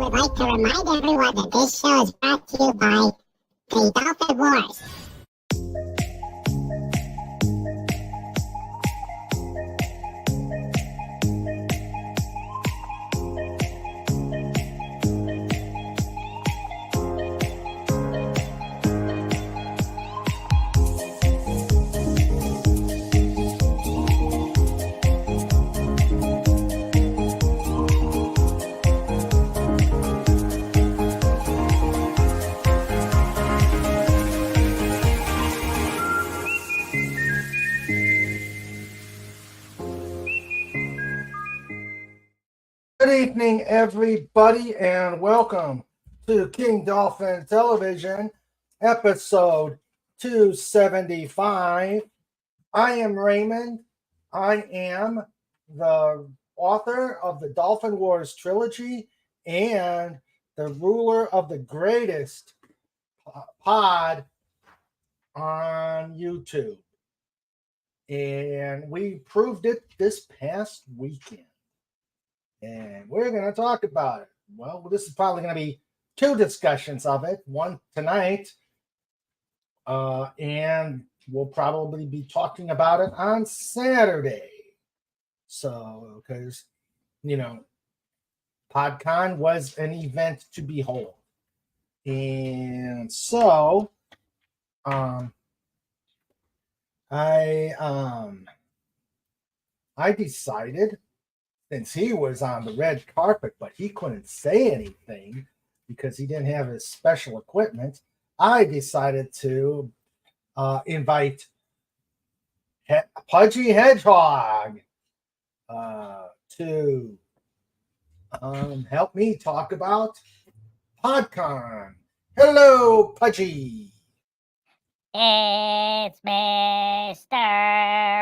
would like to remind everyone that this show is brought to you by King Dolphin Wars. Good evening, everybody, and welcome to King Dolphin Television, episode 275. I am Raymond. I am the author of the Dolphin Wars trilogy and the ruler of the greatest pod on YouTube. And we proved it this past weekend. And we're going to talk about it. Well, this is probably going to be two discussions of it. One tonight, and we'll probably be talking about it on Saturday. So, because, Podcon was an event to behold. And so, I decided, since he was on the red carpet, but he couldn't say anything because he didn't have his special equipment, I decided to invite Pudgy Hedgehog to help me talk about Podcon. Hello, Pudgy. It's Mr.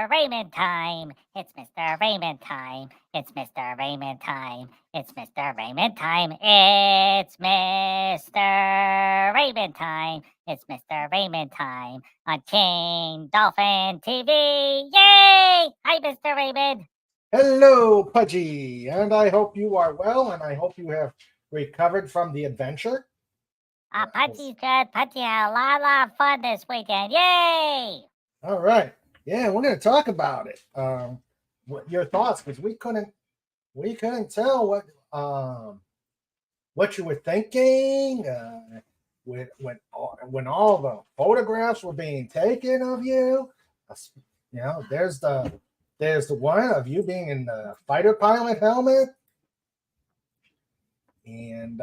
Raymond time. It's Mr. Raymond time. It's Mr. Raymond time. It's Mr. Raymond time. It's Mr. Raymond time. It's Mr. Raymond time on King Dolphin TV. Yay! Hi, Mr. Raymond. Hello, Pudgy. And I hope you are well, and I hope you have recovered from the adventure. Pudgy's good. Pudgy had a lot of fun this weekend. Yay! All right. Yeah, we're going to talk about it. What your thoughts? Because we couldn't tell what you were thinking when all the photographs were being taken of you. There's the one of you being in the fighter pilot helmet, and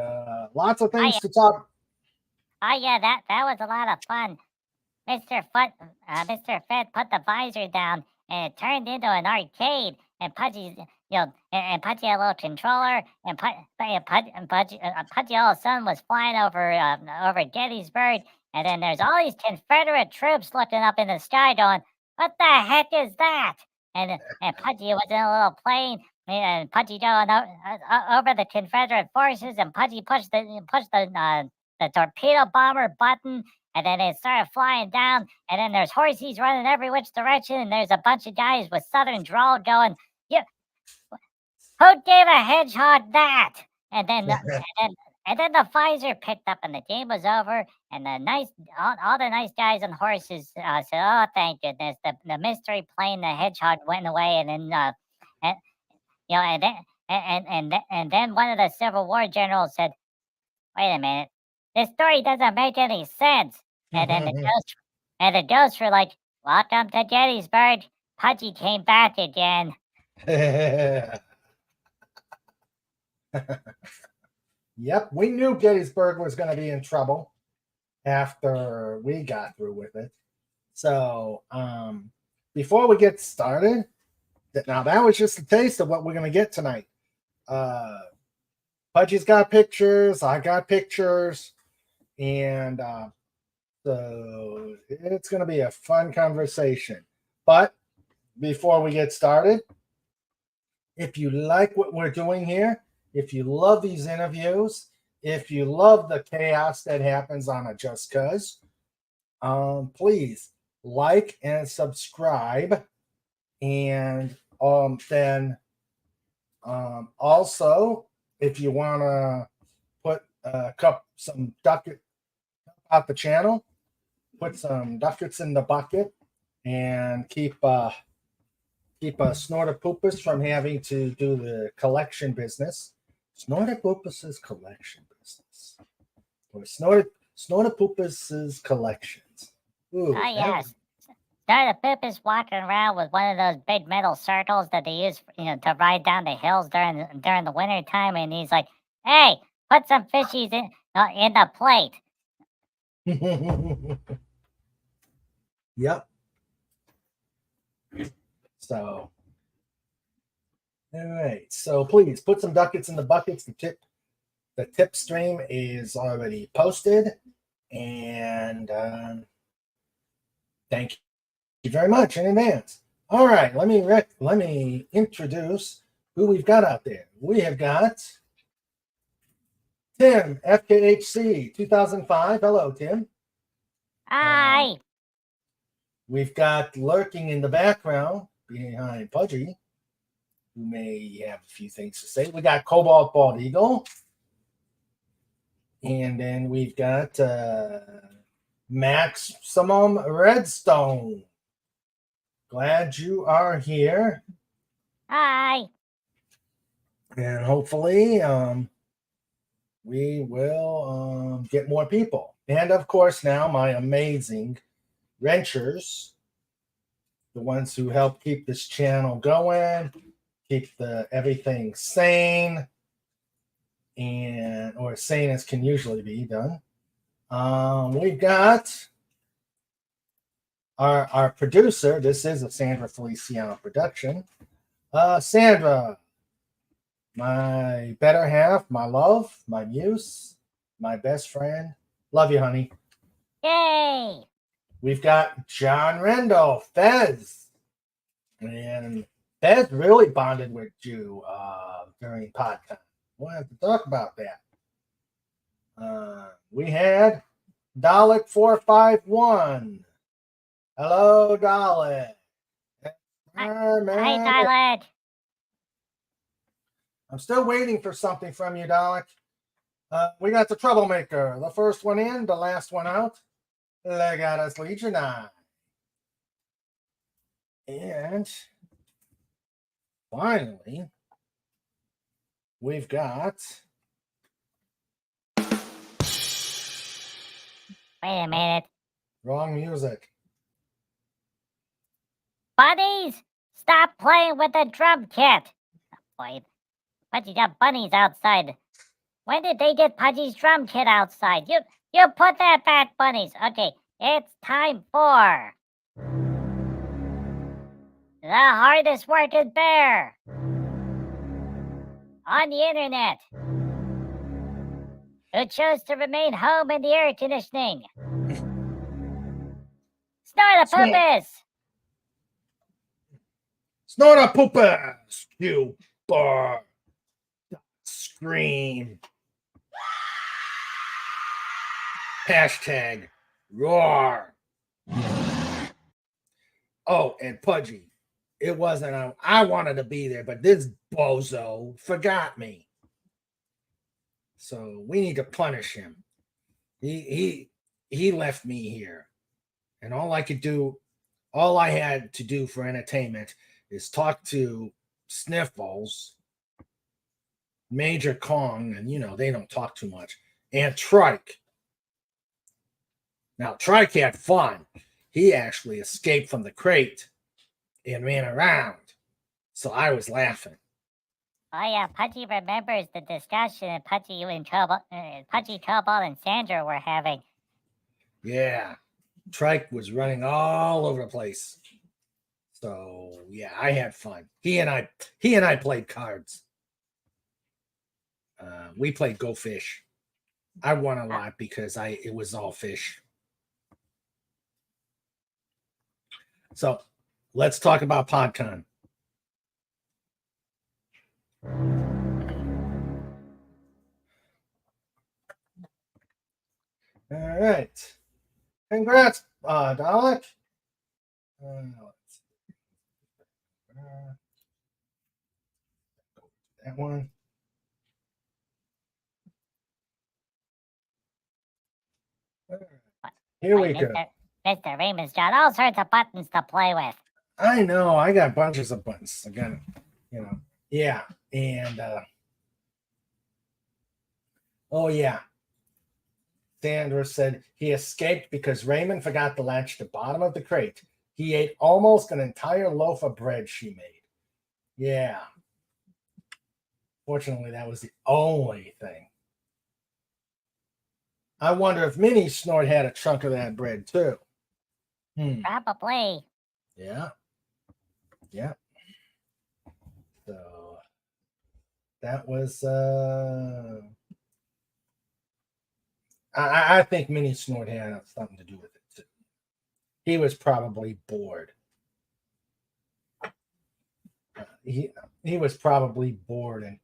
lots of things to talk. Oh yeah, that was a lot of fun. Mr. Fed put the visor down, and it turned into an arcade. And Pudgy, and Pudgy had a little controller, and Pudgy all of a sudden was flying over Gettysburg, and then there's all these Confederate troops looking up in the sky, going, "What the heck is that?" And Pudgy was in a little plane, and Pudgy going over the Confederate forces, and Pudgy pushed the torpedo bomber button, and then it started flying down, and then there's horses running every which direction, and there's a bunch of guys with southern drawl going, "Yeah, who gave a hedgehog that?" And then the visor picked up, and the game was over, and all the nice guys on horses said, "Oh, thank goodness, the mystery plane, the hedgehog, went away." And then and then one of the Civil War generals said, "Wait a minute. This story doesn't make any sense." And then the ghosts were like, "Welcome to Gettysburg. Pudgy came back again." Yep, we knew Gettysburg was going to be in trouble after we got through with it. So before we get started, now that was just a taste of what we're going to get tonight. Pudgy's got pictures, I got pictures, and so it's going to be a fun conversation. But before we get started, if you like what we're doing here, if you love these interviews, if you love the chaos that happens on a Just Cuz, please like and subscribe. And then also, if you want to some ducket out the channel, put some ducats in the bucket, and keep Snortapoopus from having to do the collection business. Snortapoopus's collection business. Or Snortapoopus's collections. Ooh, Oh yes. Snortapoopus walking around with one of those big metal circles that they use, to ride down the hills during the winter time, and he's like, "Hey, put some fishies in the plate." Yep. So, all right. So please put some ducats in the buckets. The tip stream is already posted, and thank you very much in advance. All right, let me introduce who we've got out there. We have got Tim, FKHC 2005. Hello, Tim. Hi. We've got lurking in the background behind Pudgy, who may have a few things to say. We got Cobalt Bald Eagle. And then we've got Maximum Redstone. Glad you are here. Hi. And hopefully we will get more people. And of course, now my amazing wrenchers, the ones who help keep this channel going, keep everything sane, or sane as can usually be done. We've got our producer. This is a Sandra Feliciano production. Sandra, my better half, my love, my muse, my best friend. Love you, honey. Yay. We've got John Rendo, Fez. And Fez really bonded with you during Podcon. We'll have to talk about that. We had Dalek 451. Hello, Dalek. Hi, Dalek. I'm still waiting for something from you, Dalek. We got the troublemaker. The first one in, the last one out. Legatus Legionine. And finally, we've got... Wait a minute. Wrong music. Bunnies, stop playing with the drum kit. Boy, Pudgy got bunnies outside. When did they get Pudgy's drum kit outside? You put that back, bunnies. Okay, it's time for the hardest working bear on the internet, who chose to remain home in the air conditioning. Snortapoopus! Snortapoopus, you bar. Scream. Hashtag roar. Oh, and Pudgy. It wasn't, I wanted to be there, but this bozo forgot me. So we need to punish him. He left me here. And all I had to do for entertainment is talk to Sniffles, Major Kong, and they don't talk too much, and Trike. Now, Trike had fun. He actually escaped from the crate and ran around. So I was laughing. Oh yeah, Pudgy remembers the discussion Pudgy, Cobalt, and Sandra were having. Yeah. Trike was running all over the place. So yeah, I had fun. He and I played cards. We played Go Fish. I won a lot because it was all fish. So let's talk about Podcon. All right. Congrats, Dalek. That one. Here Like we go. Mr. Raymond's got all sorts of buttons to play with. I know. I got bunches of buttons. I got, yeah. And oh yeah. Sandra said he escaped because Raymond forgot to latch the bottom of the crate. He ate almost an entire loaf of bread she made. Yeah. Fortunately, that was the only thing. I wonder if Minnie Snort had a chunk of that bread too. Probably. Yeah. Yeah. So that was I think Minnie Snort had something to do with it too. He was probably bored. He was probably bored and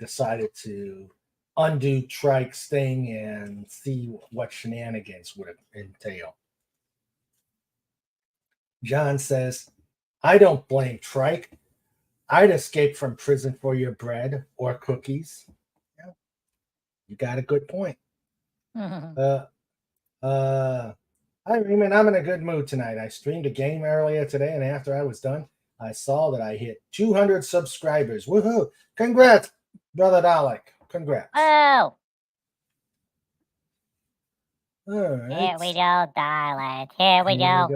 decided to undo Trike's thing and see what shenanigans would entail. John says, I don't blame Trike. I'd escape from prison for your bread or cookies. Yeah, you got a good point. Hi Raymond, I'm in a good mood tonight. I streamed a game earlier today, and after I was done, I saw that I hit 200 subscribers. Woohoo! Congrats, brother Dalek. Congrats. Oh, All right. here we go, Dalek. Here we go.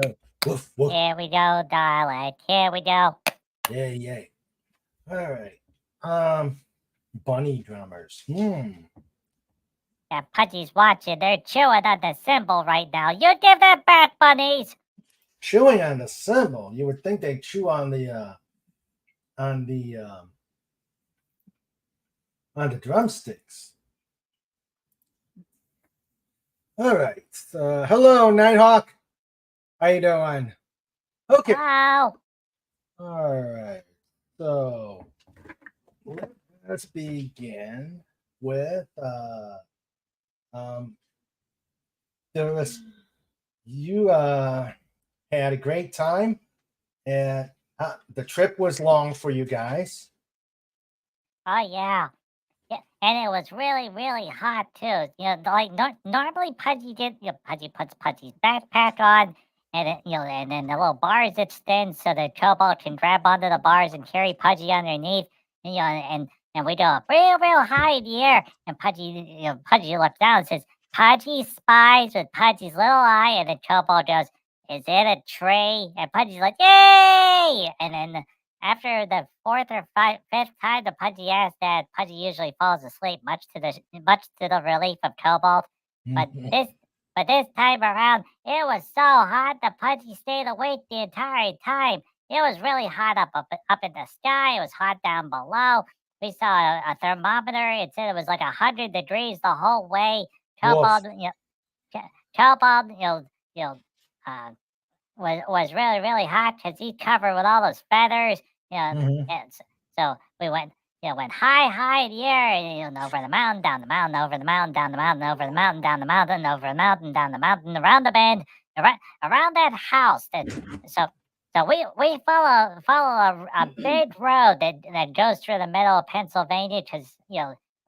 Woof, woof. Here we go, Dalek. Here we go. Yay, yay. All right. Bunny drummers. Yeah, Pudgy's watching. They're chewing on the cymbal right now. You give them back, bunnies. Chewing on the cymbal. You would think they chew on the drumsticks. All right. Hello, Nighthawk. How you doing? Okay. Wow. All right. So let's begin with you had a great time, and the trip was long for you guys. Oh yeah. Yeah, and it was really, really hot too. Like normally Pudgy Pudgy puts Pudgy's backpack on, and and then the little bars extend so the kobold can grab onto the bars and carry Pudgy underneath. And we go up real, real high in the air, and Pudgy looks down and says, "Pudgy spies with Pudgy's little eye," and the kobold goes, "Is it a tree?" And Pudgy's like, "Yay!" And then after the fourth or fifth time the Pudgy asks that, Pudgy usually falls asleep, much to the relief of Cobalt. But this time around, it was so hot the Pudgy stayed awake the entire time. It was really hot up in the sky. It was hot down below. We saw a thermometer. It said it was like 100 degrees the whole way. Cobalt, Cobalt, was really, really hot because he's covered with all those feathers. And so we went high in the air, and over the mountain, down the mountain, over the mountain, down the mountain, over the mountain, down the mountain, over the mountain, down the mountain, around the bend, around that house. So we follow a big road that goes through the middle of Pennsylvania because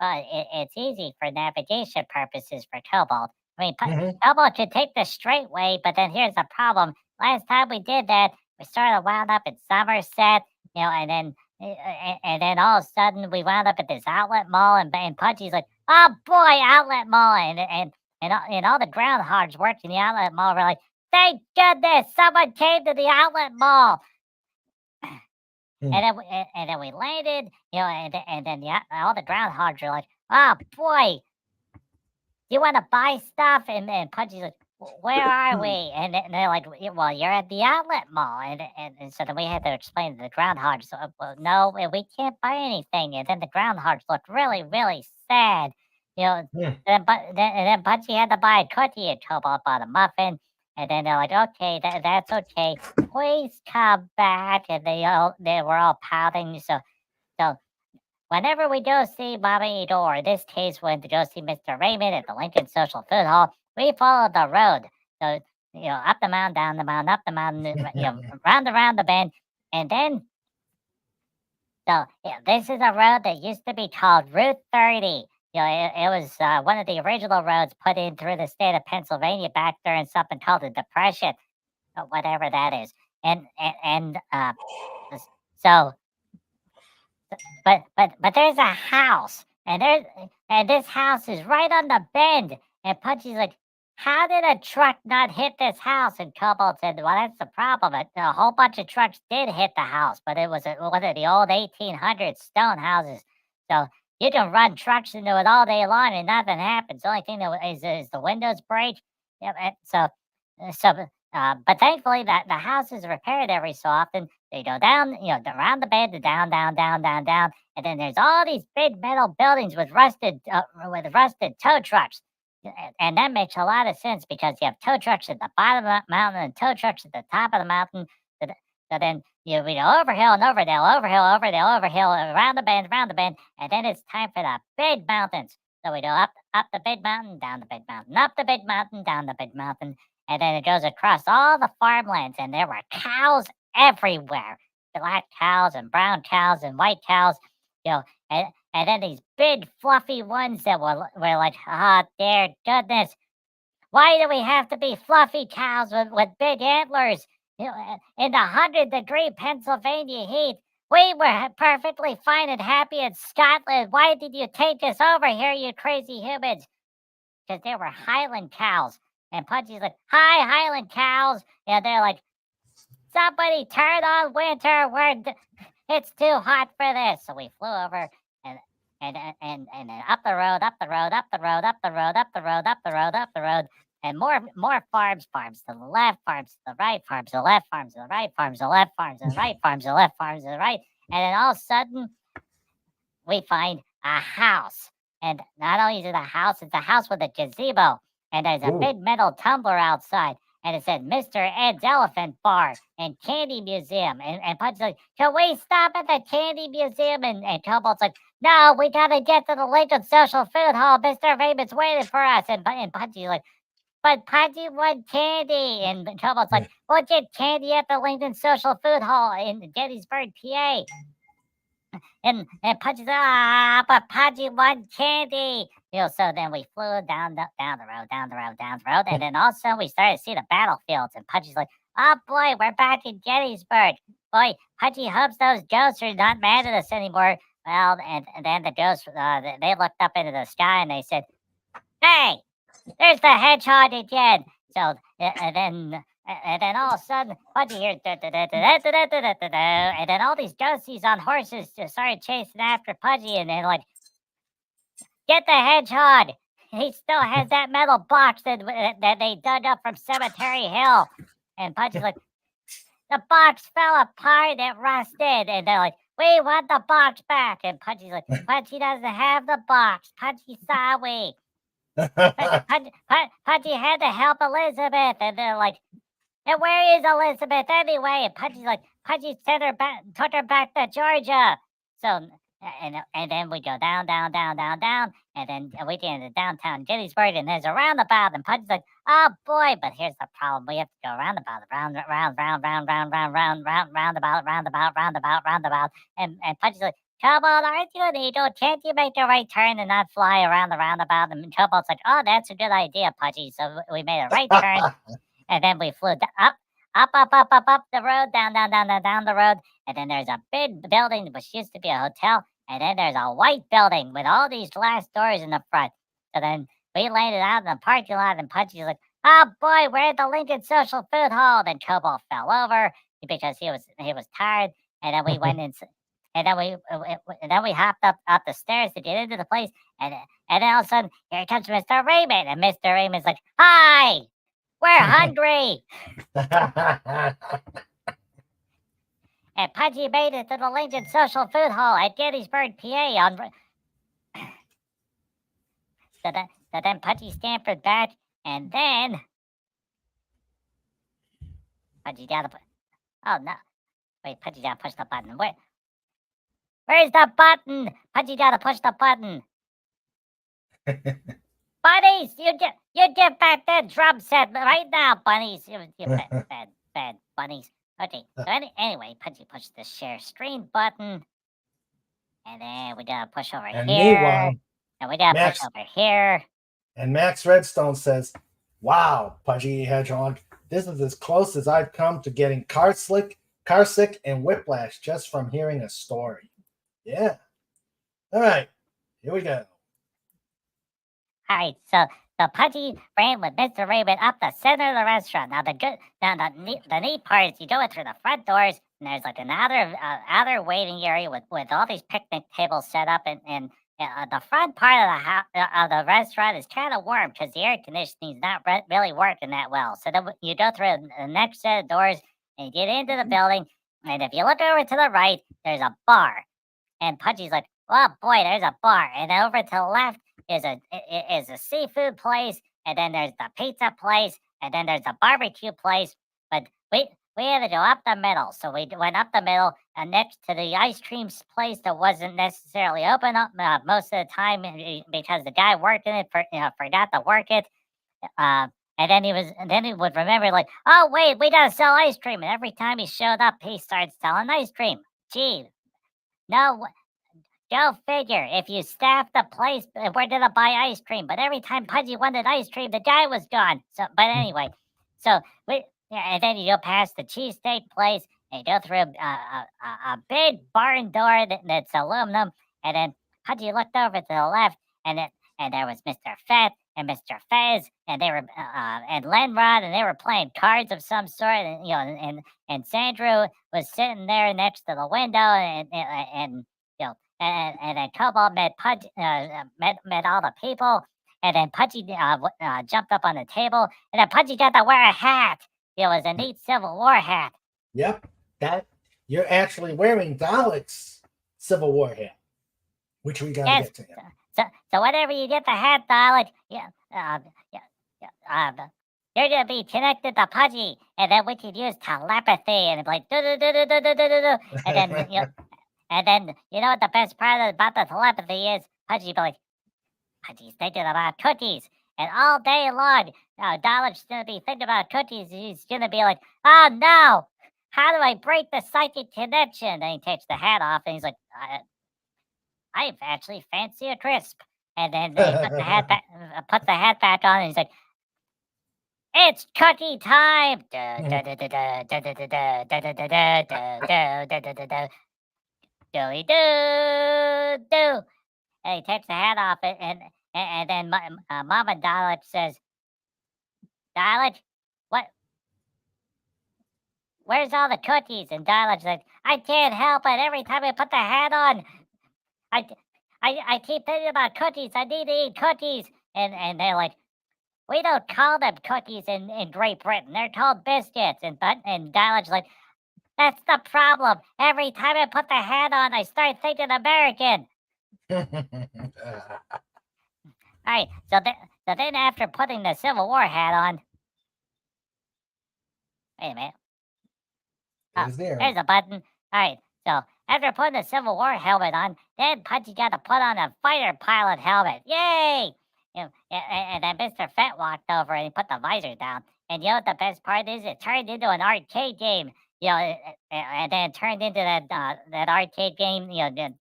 it's easy for navigation purposes for Cobalt. I mean, Cobalt should take the straight way, but then here's the problem. Last time we did that, we sort of wound up in Somerset, and then all of a sudden we wound up at this outlet mall, and Pudgy's like, "Oh boy, outlet mall!" And all the groundhogs working the outlet mall were like, "Thank goodness someone came to the outlet mall." And then we landed, and then all the groundhogs are like, "Oh boy, you want to buy stuff?" And Pudgy's like, "Where are we?" And they're like, "Well, you're at the outlet mall." And so then we had to explain to the groundhogs, "Well, no, we can't buy anything." And then the groundhogs looked really, really sad. And then Pudgy had to buy a cookie, and Cobalt bought a muffin. And then they're like, "Okay, that's okay. Please come back." And they were all pouting. So whenever we go see Mommy Edo, or in this case, when to go see Mr. Raymond at the Lincoln Social Food Hall, we follow the road. So, up the mountain, down the mountain, up the mountain, around the bend. And then, this is a road that used to be called Route 30. it was one of the original roads put in through the state of Pennsylvania back during something called the Depression, or whatever that is. And so, but there's a house, and this house is right on the bend. And Pudgy's like, how did a truck not hit this house? And Cobalt said, well, that's the problem. A whole bunch of trucks did hit the house, but it was one of the old 1800s stone houses. So you can run trucks into it all day long and nothing happens. The only thing that is the windows break. Yeah, but thankfully the house is repaired every so often. They go down, around the bend, down, down, down, down, down, and then there's all these big metal buildings with rusted tow trucks. And that makes a lot of sense because you have tow trucks at the bottom of the mountain and tow trucks at the top of the mountain. So then you go over hill and over dale, over hill, around the bend, and then it's time for the big mountains. So we go up the big mountain, down the big mountain, up the big mountain, down the big mountain, and then it goes across all the farmlands, and there were cows everywhere. Black cows and brown cows and white cows, and then these big fluffy ones that were like, oh dear goodness, why do we have to be fluffy cows with big antlers? In the 100-degree Pennsylvania heat, we were perfectly fine and happy in Scotland. Why did you take us over here, you crazy humans? Because they were Highland cows. And Pudgy's like, hi, Highland cows. And they're like, somebody turn on winter. It's too hot for this. So we flew over and then up the road, and more farms to the left, farms to the right, farms to the left, farms to the right, farms to the left, farms to the right, farms to the left, farms to the right. And then all of a sudden, we find a house. And not only is it a house, it's a house with a gazebo. And there's a big metal tumbler outside. And it said Mr. Ed's Elephant Bar and Candy Museum. And Pudgy's like, can we stop at the Candy Museum? And Cobalt's like, no, we got to get to the Lincoln Social Food Hall. Mr. Raymond's waiting for us. And Pudgy's like, but Pudgy want candy. And Cobalt's like, we'll get candy at the Lincoln Social Food Hall in Gettysburg, PA. And Pudgy's like, but Pudgy want candy. So then we flew down the road, and then all of a sudden we started to see the battlefields. And Pudgy's like, oh boy, we're back in Gettysburg. Boy, Pudgy hopes those ghosts are not mad at us anymore. Well, and then the ghosts, they looked up into the sky and they said, hey, there's the hedgehog again. So, and then all of a sudden, Pudgy hears, and then all these ghosties on horses just started chasing after Pudgy, and they're like, get the hedgehog. He still has that metal box that they dug up from Cemetery Hill. And Pudgy's like, the box fell apart, it rusted. And they're like, we want the box back. And Pudgy's like, Pudgy doesn't have the box. Pudgy sorry. Pudgy had to help Elizabeth. And they're like, and where is Elizabeth anyway? And Pudgy's like, Pudgy took her back to Georgia. So, and then we go down, and then we get into downtown Gettysburg, and there's a roundabout, and Pudgy's like, oh boy, but here's the problem. We have to go roundabout. And Pudgy's like, Cobalt, aren't you an eagle? Can't you make a right turn and not fly around the roundabout? And Cobalt's like, oh, that's a good idea, Pudgy. So we made a right turn, and then we flew up the road, down the road, and then there's a big building which used to be a hotel, and then there's a white building with all these glass doors in the front. So then we landed out in the parking lot, and Pudgy's like, oh boy, we're at the Lincoln Social Food Hall. Then Cobalt fell over because he was tired, and then we went in, and then we hopped up the stairs to get into the place, and then all of a sudden here comes Mr. Raymond, and Mr. Raymond's like, hi, we're hungry. And Pudgy made it to the Lincoln Social Food Hall at Gettysburg, PA. So then Pudgy scampered back, and then Pudgy gotta oh no, wait, Pudgy gotta push the button. Where's the button? Pudgy gotta push the button. Bunnies, you get back that drum set right now, bunnies. You bad bunnies. Okay, so anyway, Pudgy pushed the share screen button, and then we gotta push over here. And we got Max- push over here. And Max Redstone says, "Wow, Pudgy Hedgehog, this is as close as I've come to getting car sick, and whiplash just from hearing a story." Yeah. All right, here we go. All right, so Pudgy ran with Mr. Rabbit up the center of the restaurant. Now the neat part is you go in through the front doors, and there's like an outer waiting area with all these picnic tables set up, and the front part of the restaurant is kind of warm because the air conditioning is not really working that well. So then you go through the next set of doors and you get into the building, and if you look over to the right, there's a bar, and Pudgy's like, "Oh boy, there's a bar," and then over to the left is a seafood place, and then there's the pizza place, and then there's the barbecue place. But we had to go up the middle, so we went up the middle, and next to the ice cream place that wasn't necessarily open up most of the time because the guy working it forgot to work it. And then he would remember like, "Oh wait, we gotta sell ice cream," and every time he showed up, he started selling ice cream. Gee, no. Go figure. If you staffed the place, we're gonna buy ice cream. But every time Pudgy wanted ice cream, the guy was gone. So, but anyway, and then you go past the cheesesteak place, and you go through a big barn door that's aluminum, and then Pudgy looked over to the left, and there was Mr. Fat and Mr. Fez, and they were and Lenrod, and they were playing cards of some sort, and Sandra was sitting there next to the window, and and then Cobalt met Pudgy, met all the people, and then Pudgy jumped up on the table, and then Pudgy got to wear a hat. It was a neat Civil War hat. Yep, that you're actually wearing Dalek's Civil War hat, which we gotta get to him. So whenever you get the hat, Dalek, you're gonna be connected to Pudgy, and then we could use telepathy, and like do do do do do do do do, and then And then, you know what the best part about the telepathy is? Pudgy be like, Pudgy's thinking about cookies. And all day long, Dalek's going to be thinking about cookies. He's going to be like, "Oh, no. How do I break the psychic connection?" Then he takes the hat off, and he's like, "I actually fancy a crisp." And then he puts the hat back on, and he's like, "It's cookie time." Doody do. And he takes the hat off, and then Mama Dalek says, "Dalek, what? Where's all the cookies?" And Dalek's like, "I can't help it. Every time I put the hat on, I keep thinking about cookies. I need to eat cookies." And they're like, "We don't call them cookies in Great Britain. They're called biscuits." And Dalek's like, "That's the problem. Every time I put the hat on, I start thinking American." All right, so then after putting the Civil War hat on, wait a minute. There's a button. All right, so after putting the Civil War helmet on, then Pudgy got to put on a fighter pilot helmet. Yay! And then Mr. Fett walked over and he put the visor down. And you know what the best part is? It turned into an arcade game. And then it turned into that arcade game, and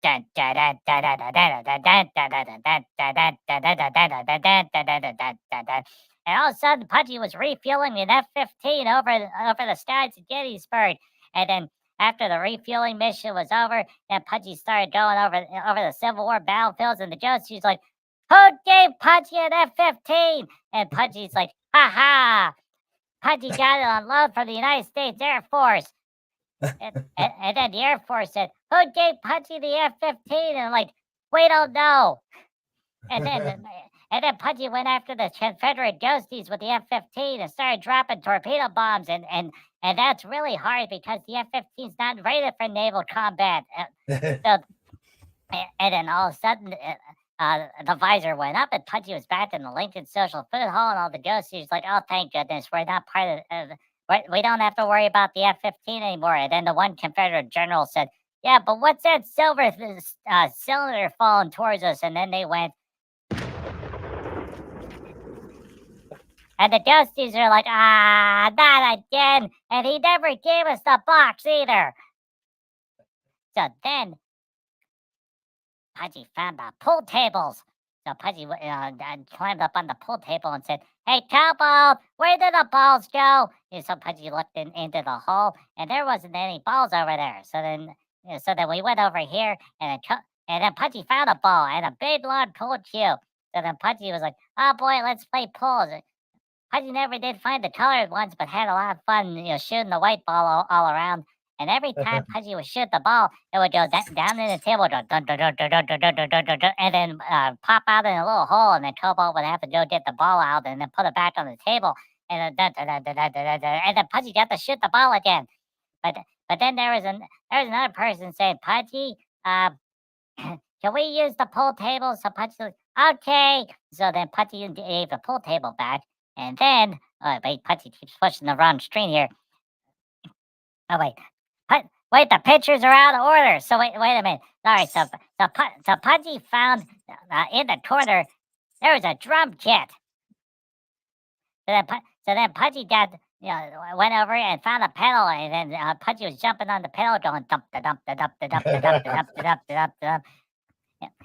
all of a sudden Pudgy was refueling an F-15 over the skies of Gettysburg. And then after the refueling mission was over, then Pudgy started going over the Civil War battlefields, and the Josie's like, "Who gave Pudgy an F-15? And Pudgy's like, "Ha ha! Pudgy got it on loan from the United States Air Force." And then the Air Force said, "Who gave Pudgy the F-15? And like, "We don't know." And then Pudgy went after the Confederate ghosties with the F-15 and started dropping torpedo bombs. And that's really hard because the F-15 is not rated for naval combat. And then all of a sudden, the visor went up, and Pudgy was back in the Lincoln Social Food Hall, and all the ghosties like, "Oh, thank goodness, we're not part of we don't have to worry about the F-15 anymore." And then the one Confederate general said, "Yeah, but what's that silver cylinder falling towards us?" And then they went, and the ghosties are like, "Not again." And he never gave us the box either. So then Pudgy found the pool tables So Pudgy climbed up on the pool table and said, "Hey, Cowball, where did the balls go?" So Pudgy looked into the hole, and there wasn't any balls over there. So then we went over here, and then Pudgy found a ball and a big long pool cue. So then Pudgy was like, "Oh boy, let's play pool." Pudgy never did find the colored ones, but had a lot of fun, shooting the white ball all around. And every time Pudgy would shoot the ball, it would go down in the table, go dun, dun, dun, dun, dun, dun, dun, dun, dun, dun, dun, and then pop out in a little hole, and then Cobalt would have to go get the ball out and then put it back on the table, and then dun, dun, dun, dun, dun, dun, dun, and then Pudgy got to shoot the ball again. But then there was another person saying, "Pudgy, can we use the pool table?" So Pudgy was like, "Okay." So then Pudgy gave the pool table back, and then wait, Pudgy keeps pushing the wrong string here. Oh wait, wait, the pictures are out of order. So wait a minute. Sorry. So Pudgy found in the corner there was a drum kit. So then Pudgy went over and found a pedal, and then Pudgy was jumping on the pedal, going dump da dump da dump da dump da dump da dump da dump da dump da dump.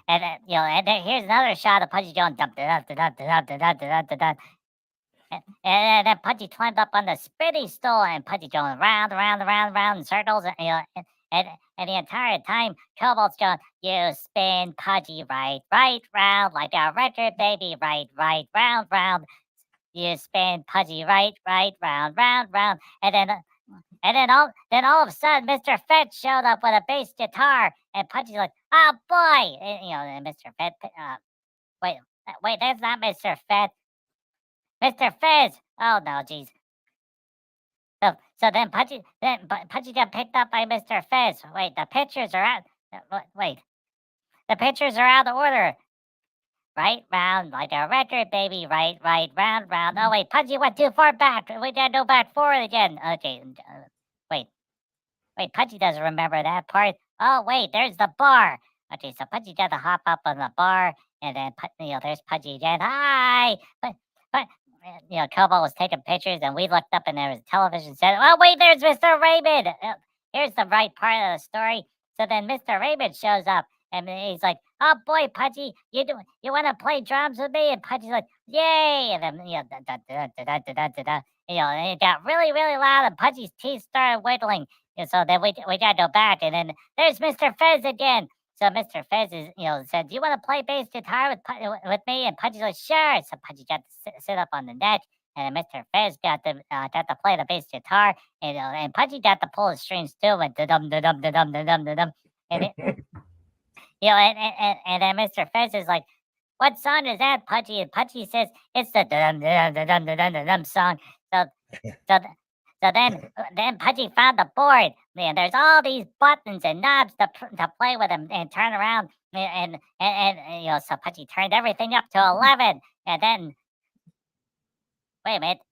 And and then here's another shot of Pudgy going dump da dump da dump da dump da dump da dump da dump. And then Pudgy climbed up on the spinny stool, and Pudgy going round in circles, and the entire time Cobalt's going, "You spin Pudgy right round like a record, baby, right round. You spin Pudgy right round, and then all of a sudden Mr. Fett showed up with a bass guitar, and Pudgy's like, "Oh boy!" And Mr. Fett, wait, that's not Mr. Fett. Mr. Fez! Oh no, jeez. So then Pudgy got picked up by Mr. Fez. Wait, the pictures are out. Wait, the pictures are out of order. Right round like a record, baby. Right round. Oh wait, Pudgy went too far back. We gotta go back forward again. Okay, wait, Pudgy doesn't remember that part. Oh wait, there's the bar. Okay, so Pudgy got to hop up on the bar, and then there's Pudgy again. Hi, but Cobalt was taking pictures, and we looked up, and there was a television set. Oh wait, there's Mr. Raymond. Here's the right part of the story. So then Mr. Raymond shows up, and he's like, "Oh boy, Pudgy, you want to play drums with me?" And Pudgy's like, "Yay!" And then and it got really loud, and Pudgy's teeth started wiggling. And so then we got to go back, and then there's Mr. Fez again. So Mr. Fez is, said, "Do you want to play bass guitar with me?" And Pudgy's like, "Sure." So Pudgy got to sit up on the neck, and then Mr. Fez got to play the bass guitar, and Pudgy got to pull the strings too, and da dum da dum da dum da dum da dum, and and then Mr. Fez is like, "What song is that, Pudgy?" And Pudgy says, "It's the da dum da dum da dum da dum da dum song." So so then Pudgy found the board. Man, there's all these buttons and knobs to play with and turn around. And so Pudgy turned everything up to 11. And then, wait a minute.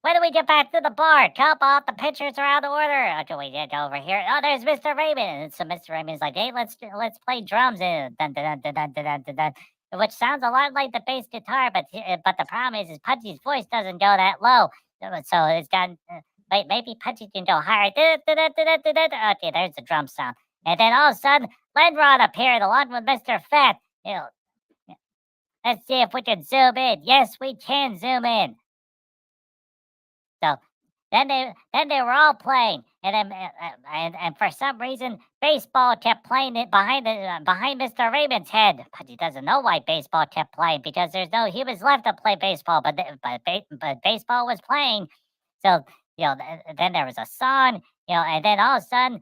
When do we get back to the bar? Cobalt, the pictures are out of order. Okay, we get over here. Oh, there's Mr. Raymond. And so Mr. Raymond's like, "Hey, let's play drums." And dun, dun, dun, dun, dun, dun, dun, dun, which sounds a lot like the bass guitar, but the problem is Pudgy's voice doesn't go that low. So it's got, maybe Pudgy can go higher. Okay, there's the drum sound. And then all of a sudden, Lenrod appeared along with Mr. Fat. Let's see if we can zoom in. Yes, we can zoom in. So then they were all playing, and then and for some reason baseball kept playing it behind Mr. Raymond's head. Pudgy doesn't know why baseball kept playing, because there's no humans left to play baseball, but baseball was playing. So then there was a song, and then all of a sudden,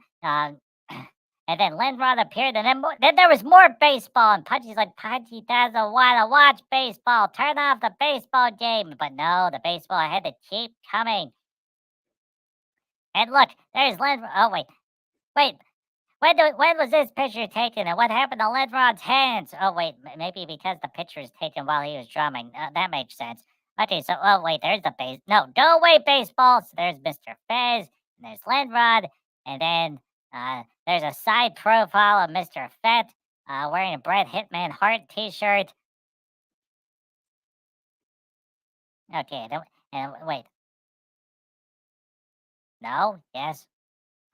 and then Lenrod appeared, and then there was more baseball, and Pudgy's like, "Pudgy doesn't want to watch baseball. Turn off the baseball game." But no, the baseball had to keep coming. And look, there's Lenrod. Oh wait. When was this picture taken, and what happened to Lenrod's hands? Oh wait, maybe because the picture was taken while he was drumming. That makes sense. Okay, so oh wait, there's the base. No, go away, baseball. So there's Mr. Fez, and there's Lenrod, and then there's a side profile of Mr. Fett wearing a Bret Hitman Heart T-shirt. Okay, and wait. No, yes.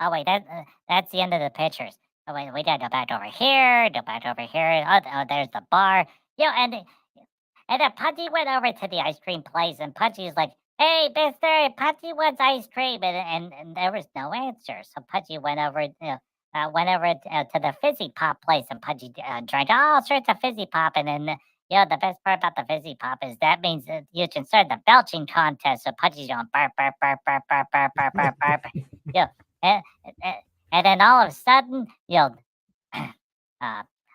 Oh wait, that's the end of the pictures. Oh wait, we gotta go back over here. Oh, there's the bar. And then Pudgy went over to the ice cream place, and Pudgy's like, "Hey, Mister, Pudgy wants ice cream," and there was no answer. So Pudgy went over, to the fizzy pop place, and Pudgy drank all sorts of fizzy pop, and then. The best part about the fizzy pop is that means that you can start the belching contest. So Pudgy's going burp, burp, burp, burp, burp, burp, burp, burp, burp. And, and, and then all of a sudden, uh,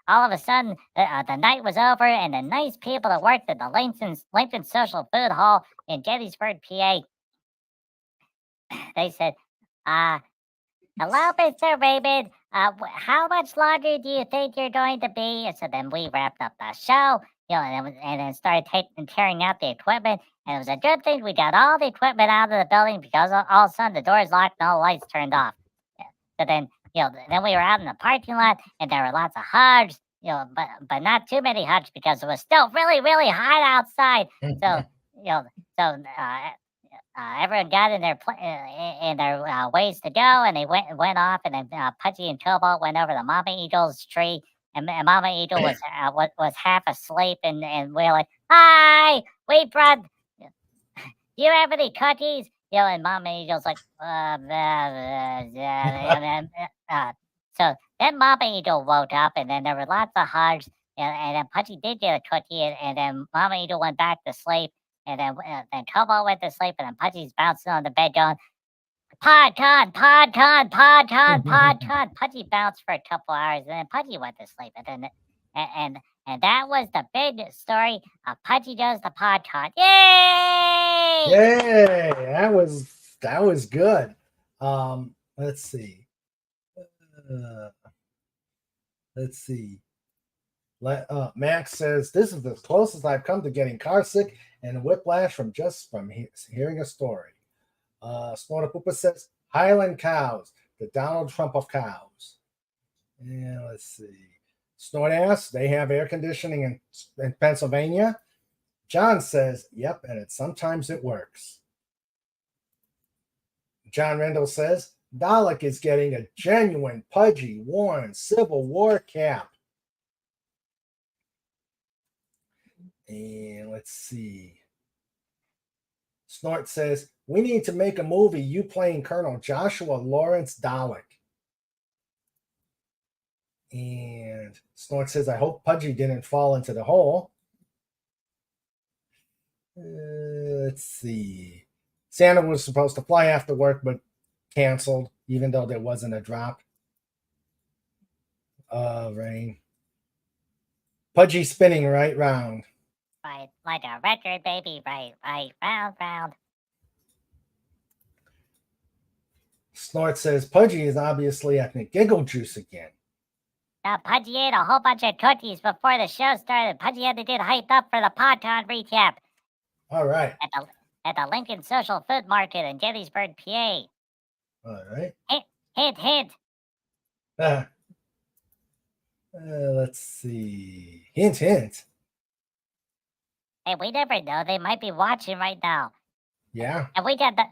all of a sudden, the night was over, and the nice people that worked at the Lincoln Social Food Hall in Gettysburg, PA, they said, "Hello, Mr. Raymond. How much longer do you think you're going to be?" And so then we wrapped up the show, and then started tearing out the equipment. And it was a good thing we got all the equipment out of the building because all of a sudden the doors locked and all the lights turned off. So then, then we were out in the parking lot, and there were lots of hugs, but not too many hugs because it was still really, really hot outside. So, everyone got in their ways to go, and they went off, and then Pudgy and Cobalt went over to Mama Eagle's tree, and Mama Eagle was half asleep, and we were like, "Hi, we brought. Do you have any cookies?" And Mama Eagle's like, so then Mama Eagle woke up, and then there were lots of hugs, and then Pudgy did get a cookie, and then Mama Eagle went back to sleep. And then Cobalt went to sleep, and then Pudgy's bouncing on the bed going, "Podcon, Podcon, Podcon, Podcon." Pudgy bounced for a couple hours, and then Pudgy went to sleep. And that was the big story of Pudgy Does the Podcon. Yay! Yay! That was good. Let's see. Max says, "This is the closest I've come to getting car sick and whiplash from hearing a story." Snorter Poopa says, "Highland cows, the Donald Trump of cows." Yeah, let's see. Snort asks, "They have air conditioning in Pennsylvania?" John says, "Yep, and sometimes it works." John Rendell says, "Dalek is getting a genuine Pudgy worn Civil War cap." And let's see. Snort says, "We need to make a movie you playing Colonel Joshua Lawrence Dalek." And Snort says, "I hope Pudgy didn't fall into the hole." Let's see. Santa was supposed to fly after work, but canceled, even though there wasn't a drop. Rain. Pudgy spinning right round. Right, like a record, baby. Right, round, round. Snort says, "Pudgy is obviously at the giggle juice again." Pudgy ate a whole bunch of cookies before the show started. Pudgy had to get hyped up for the Podcon recap. All right. At the Lincoln Social Food Market in Gettysburg, PA. All right. Hint. Let's see. Hint. Hey, we never know. They might be watching right now. Yeah. And we got to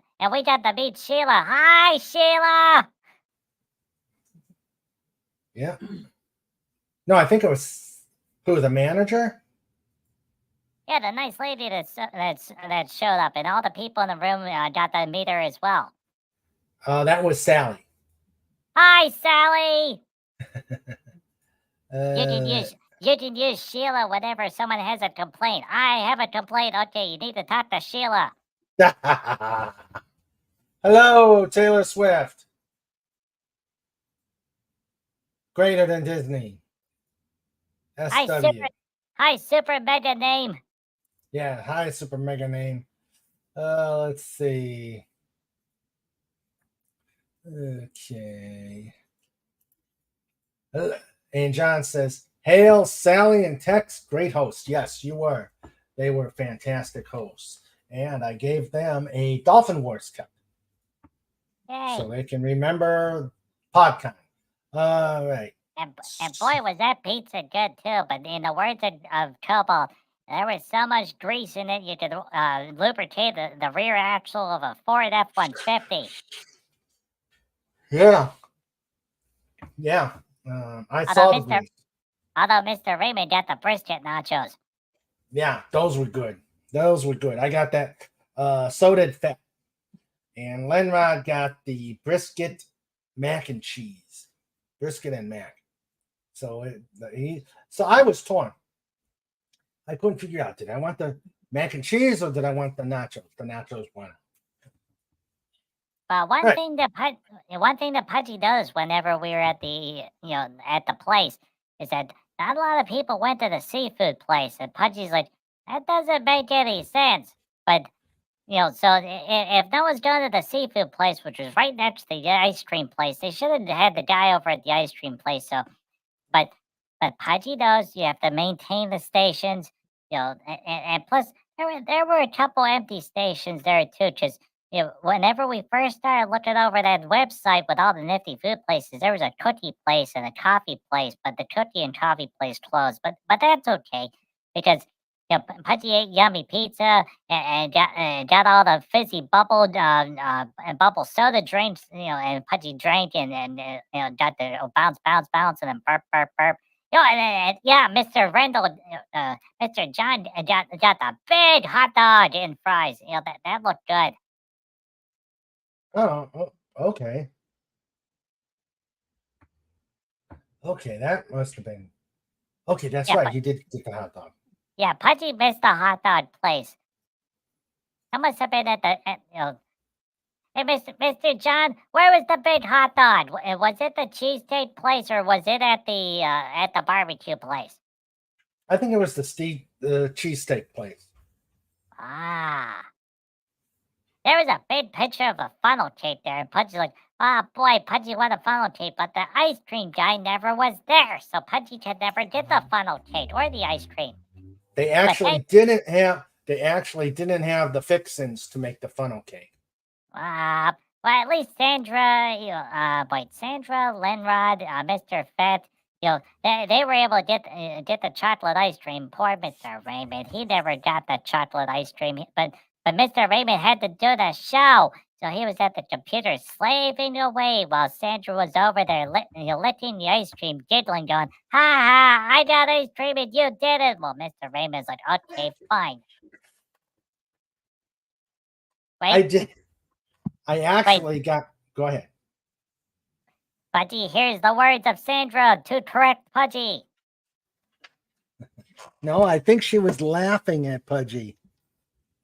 meet Sheila. Hi, Sheila. Yeah. No, I think it was the manager? Yeah, the nice lady that showed up, and all the people in the room got to meet her as well. That was Sally. Hi, Sally. You can use Sheila whenever someone has a complaint. I have a complaint. Okay, you need to talk to Sheila. Hello, Taylor Swift. Greater than Disney. SW. Hi, super mega name. Yeah, hi, super mega name. Let's see. Okay. And John says, "Hail, Sally and Tex, great hosts." Yes, you were. They were fantastic hosts. And I gave them a Dolphin Wars cup. Yay. So they can remember Podcon. All right. And boy, was that pizza good too. But in the words of Cobalt, there was so much grease in it you could lubricate the rear axle of a Ford F-150. Yeah. I saw the grease. Although Mr. Raymond got the brisket nachos. Yeah, those were good. Those were good. I got that. So did Fat. And Lenrod got the brisket mac and cheese. Brisket and mac. So I was torn. I couldn't figure out, did I want the mac and cheese or did I want the nachos? The nachos won. But one Right. thing that Pudgy does whenever we were at the at the place is that not a lot of people went to the seafood place, and Pudgy's like, that doesn't make any sense. But so if no one's going to the seafood place, which was right next to the ice cream place, they should have had the guy over at the ice cream place. So, but Pudgy knows you have to maintain the stations, and plus there were a couple empty stations there too, because whenever we first started looking over that website with all the nifty food places, there was a cookie place and a coffee place, but the cookie and coffee place closed. But that's okay because Pudgy ate yummy pizza and got all the fizzy bubble soda drinks, and Pudgy drank and got the bounce and then burp burp. Yeah, Mr. Rendell, Mr. John got the big hot dog and fries. That looked good. Oh, okay. Okay, that must have been. Okay, that's Yeah, right. He did get the hot dog. Yeah, Pudgy missed the hot dog place. That must have been Hey, Mr. John, where was the big hot dog? Was it the cheesesteak place or was it at the barbecue place? I think it was the cheesesteak place. Ah. There was a big picture of a funnel cake there, and Pudgy's like, boy, Pudgy wanted a funnel cake, but the ice cream guy never was there, so Pudgy could never get the funnel cake or the ice cream. They actually didn't have the fixins to make the funnel cake. Well, at least Sandra, Sandra, Lenrod, Mr. Fett, they were able to get the chocolate ice cream. Poor Mr. Raymond, he never got the chocolate ice cream, but Mr. Raymond had to do the show, so he was at the computer slaving away while Sandra was over there licking the ice cream, giggling, going, "Ha ha! I got ice cream and you didn't." Well, Mr. Raymond's like, "Okay, fine." Wait. I did. I actually got. Go ahead. Pudgy, here's the words of Sandra to correct Pudgy. No, I think she was laughing at Pudgy,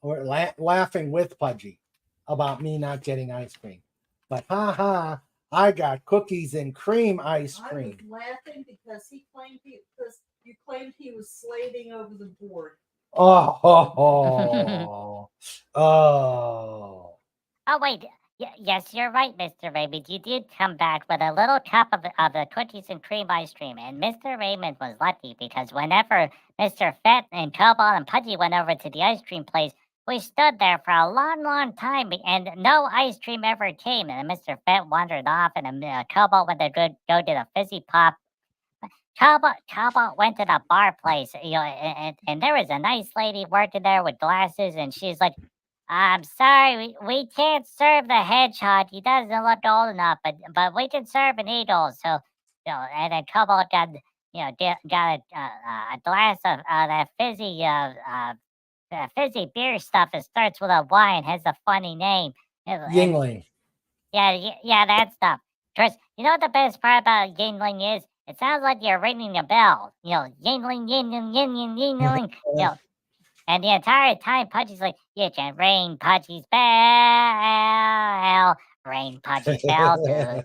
or laughing with Pudgy about me not getting ice cream. But I got cookies and cream ice cream. I was laughing because you claimed he was slaving over the board. Oh. Oh, wait. Yes, you're right, Mr. Raymond. You did come back with a little cup of the cookies and cream ice cream. And Mr. Raymond was lucky because whenever Mr. Fett and Cobalt and Pudgy went over to the ice cream place, we stood there for a long, long time and no ice cream ever came. And Mr. Fett wandered off and Cobalt went to go get a fizzy pop. Cobalt went to the bar place, and there was a nice lady working there with glasses, and she's like, "I'm sorry, we can't serve the hedgehog. He doesn't look old enough, but we can serve an eagle." So, and then Cobalt got got a glass of that fizzy beer stuff that starts with a Y and has a funny name. Yingling. Yeah, that stuff. Chris, you know what the best part about Yingling is? It sounds like you're ringing a bell. Yingling, yingling, yingling, yingling. And the entire time, Pudgy's like, "You can ring Pudgy's bell, ring Pudgy's bell, do.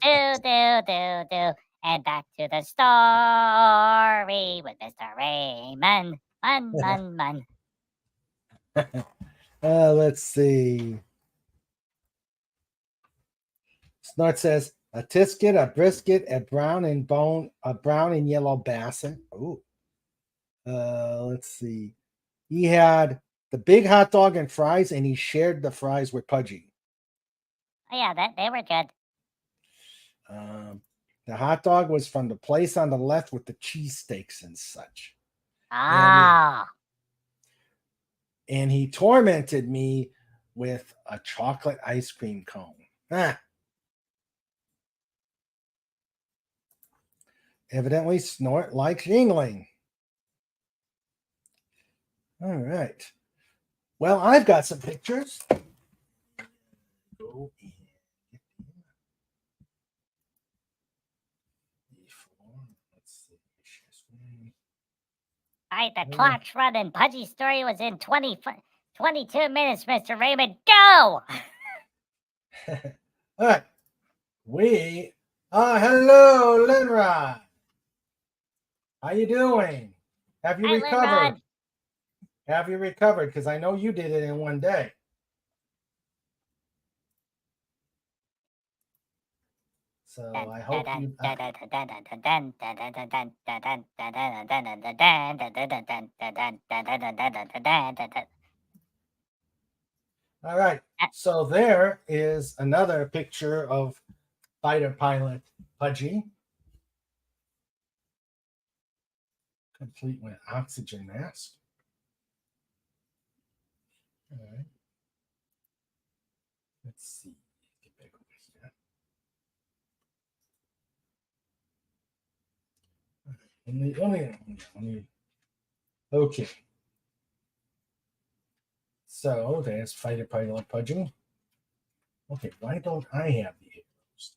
And back to the story with Mr. Raymond. Man. Let's see. Snort says, a tisket, a brisket, a brown and yellow basset. Ooh. Let's see. He had the big hot dog and fries, and he shared the fries with Pudgy. Oh, yeah, they were good. The hot dog was from the place on the left with the cheesesteaks and such. Ah. And he tormented me with a chocolate ice cream cone. evidently snort like Yingling. All right. Well, I've got some pictures. Go and get them before. Let's see. Share screen. All right, the Yeah. clock's running. Pudgy's story was in 22 minutes, Mr. Raymond. Go! All right. Hello, Linrod. How you doing? Have you Hi, recovered? Linrod. Have you recovered? Because I know you did it in one day. So I hope you. All right. So there is another picture of fighter pilot Pudgy, complete with oxygen mask. All right. Let's see. Get back over here. Okay. So there's fighter pilot Pudgy. Okay, why don't I have the arrows?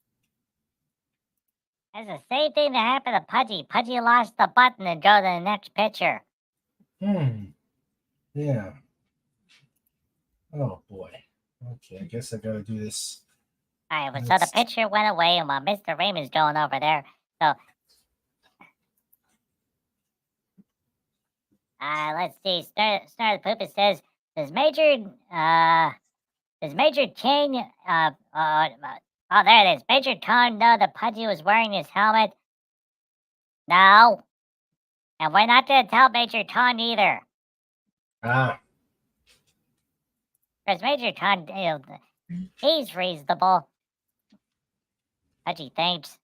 That's the same thing that happened to Pudgy. Pudgy lost the button and go to the next picture. Yeah. Oh boy. Okay, I guess I gotta do this. All right, so the picture went away, and while Mr. Raymond's going over there, so let's see. Start the poop. It says, does Major King oh, there it is. Major Tom know that Pudgy was wearing his helmet? No. And we're not gonna tell Major Tom either. Because Major Tom, he's reasonable. Pudgy thinks.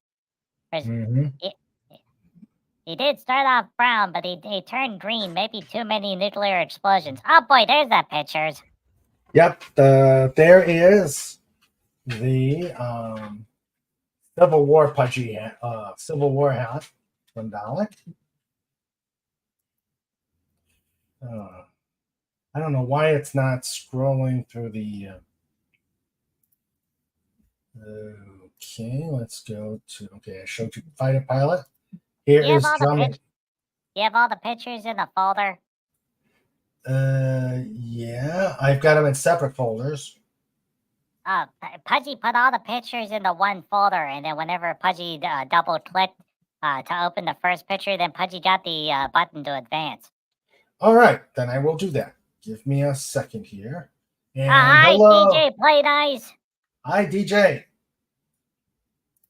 He did start off brown, but he turned green. Maybe too many nuclear explosions. Oh boy, there's that pictures. Yep, there is the Civil War Pudgy Civil War hat from Dalek. I don't know why it's not scrolling through the. Okay, let's go to. Okay, I showed you fighter pilot. Here is drumming. Do you have all the pictures in the folder? Yeah, I've got them in separate folders. Pudgy put all the pictures in the one folder, and then whenever Pudgy double clicked to open the first picture, then Pudgy got the button to advance. All right, then I will do that. Give me a second here. And hi, hello. DJ Play Nice. Hi, DJ.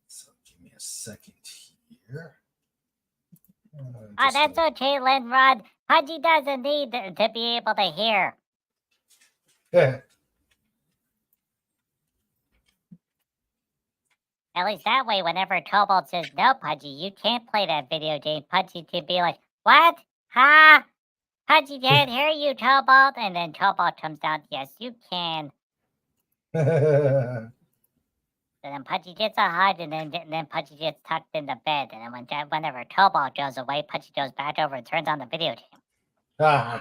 So give me a second here. That's okay, Linrod. Pudgy doesn't need to be able to hear. Yeah. At least that way, whenever Cobalt says, no, Pudgy, you can't play that video game, Pudgy could be like, what? Huh? Pudgy can't hear you, Cobalt. And then Cobalt comes out, yes, you can. And then Pudgy gets a hug, and then Pudgy gets tucked into bed. And then whenever Cobalt goes away, Pudgy goes back over and turns on the video game.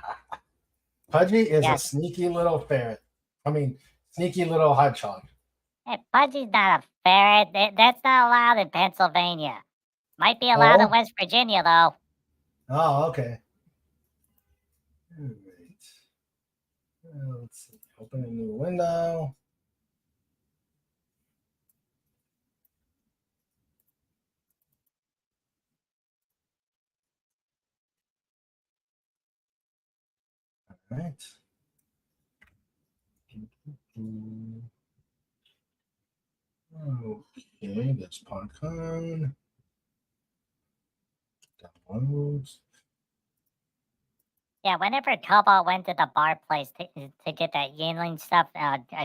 Pudgy is a sneaky little ferret. I mean, sneaky little hedgehog. Hey, Pudgy's not a ferret. That's not allowed in Pennsylvania. Might be allowed in West Virginia, though. Oh, okay. All right. Let's see. Open a new window. All right. Okay, that's Podcon. Downloads. Yeah, whenever Cobalt went to the bar place to get that Yingling stuff,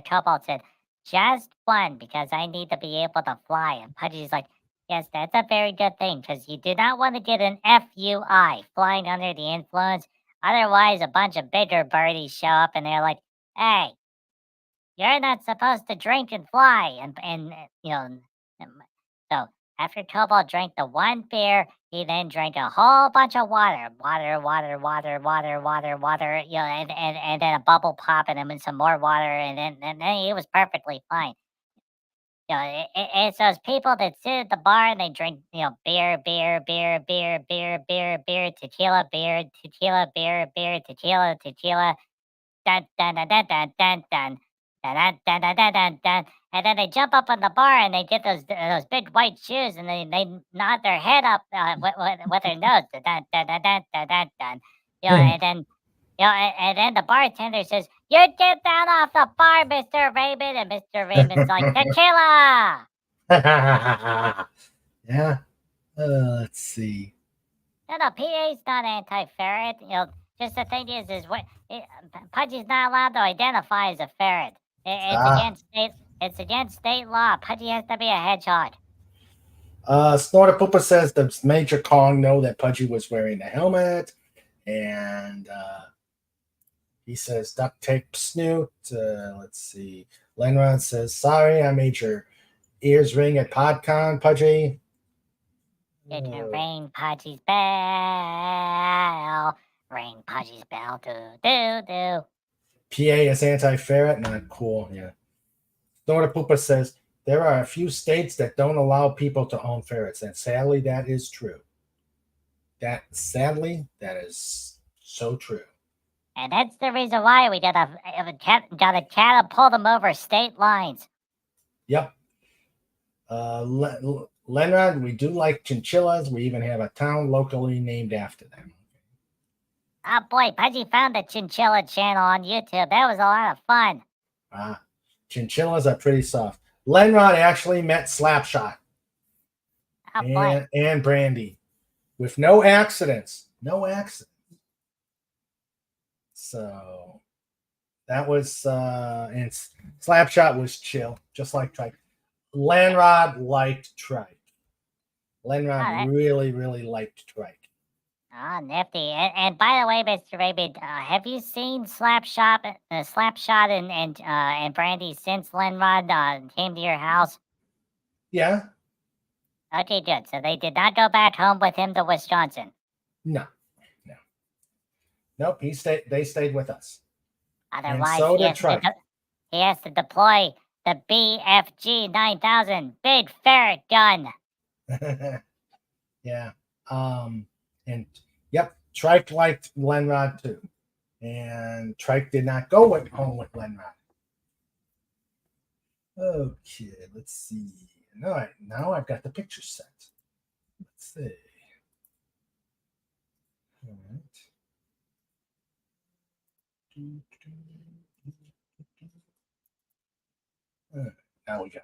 Cobalt said, just one, because I need to be able to fly. And Pudgy's like, yes, that's a very good thing, because you do not want to get an FUI, flying under the influence. Otherwise, a bunch of bigger birdies show up, and they're like, hey, you're not supposed to drink and fly. And so After Cobalt drank the one beer, he then drank a whole bunch of water. Water. You know, and then a bubble pop, and then some more water, and then he was perfectly fine. You know, it's those people that sit at the bar and they drink, you know, beer, tequila, tequila, dun dun dun dun dun dun dun. Dun, dun, dun, dun, dun, dun. And then they jump up on the bar and they get those big white shoes and they nod their head up with their nose. Dun, dun, dun, dun, dun, dun, dun, dun. You know, and then and then the bartender says, "You get down off the bar, Mr. Raymond." And Mr. Raymond's like, "Tequila." Yeah. Let's see. No, PA's not anti-ferret. You know, just the thing is Pudgy's not allowed to identify as a ferret. It's against state law. Pudgy has to be a hedgehog. Snorter Poopa says, does Major Kong know that Pudgy was wearing a helmet? And he says, duct tape snoot. Let's see. Lenrod says, sorry, I made your ears ring at Podcon, Pudgy. It can ring Pudgy's bell. Ring Pudgy's bell. Do. PA is anti-ferret. Not cool. Yeah. Snorter Poopa says, there are a few states that don't allow people to own ferrets. And sadly, that is true. That is so true. And that's the reason why we gotta catapult them over state lines. Yep. Lenrod, we do like chinchillas. We even have a town locally named after them. Oh boy, Pudgy found the Chinchilla channel on YouTube. That was a lot of fun. Chinchillas are pretty soft. Lenrod actually met Slapshot and Brandy with no accidents. No accidents. So that was and Slapshot was chill, just like Trike. Lenrod liked Trike. Lenrod really, really liked Trike. Oh, nifty. And by the way, Mr. Raymond, have you seen Slapshot and Brandy since Lenrod came to your house? Yeah. Okay, good. So they did not go back home with him to Wisconsin. No. Nope. They stayed with us. Otherwise, so did Trike. He has to deploy the BFG 9000 big ferret gun. Yeah. And yep, Trike liked Lenrod too. And Trike did not go home with Lenrod. Okay, let's see. All right, now I've got the picture set. Let's see. All right. Now we go.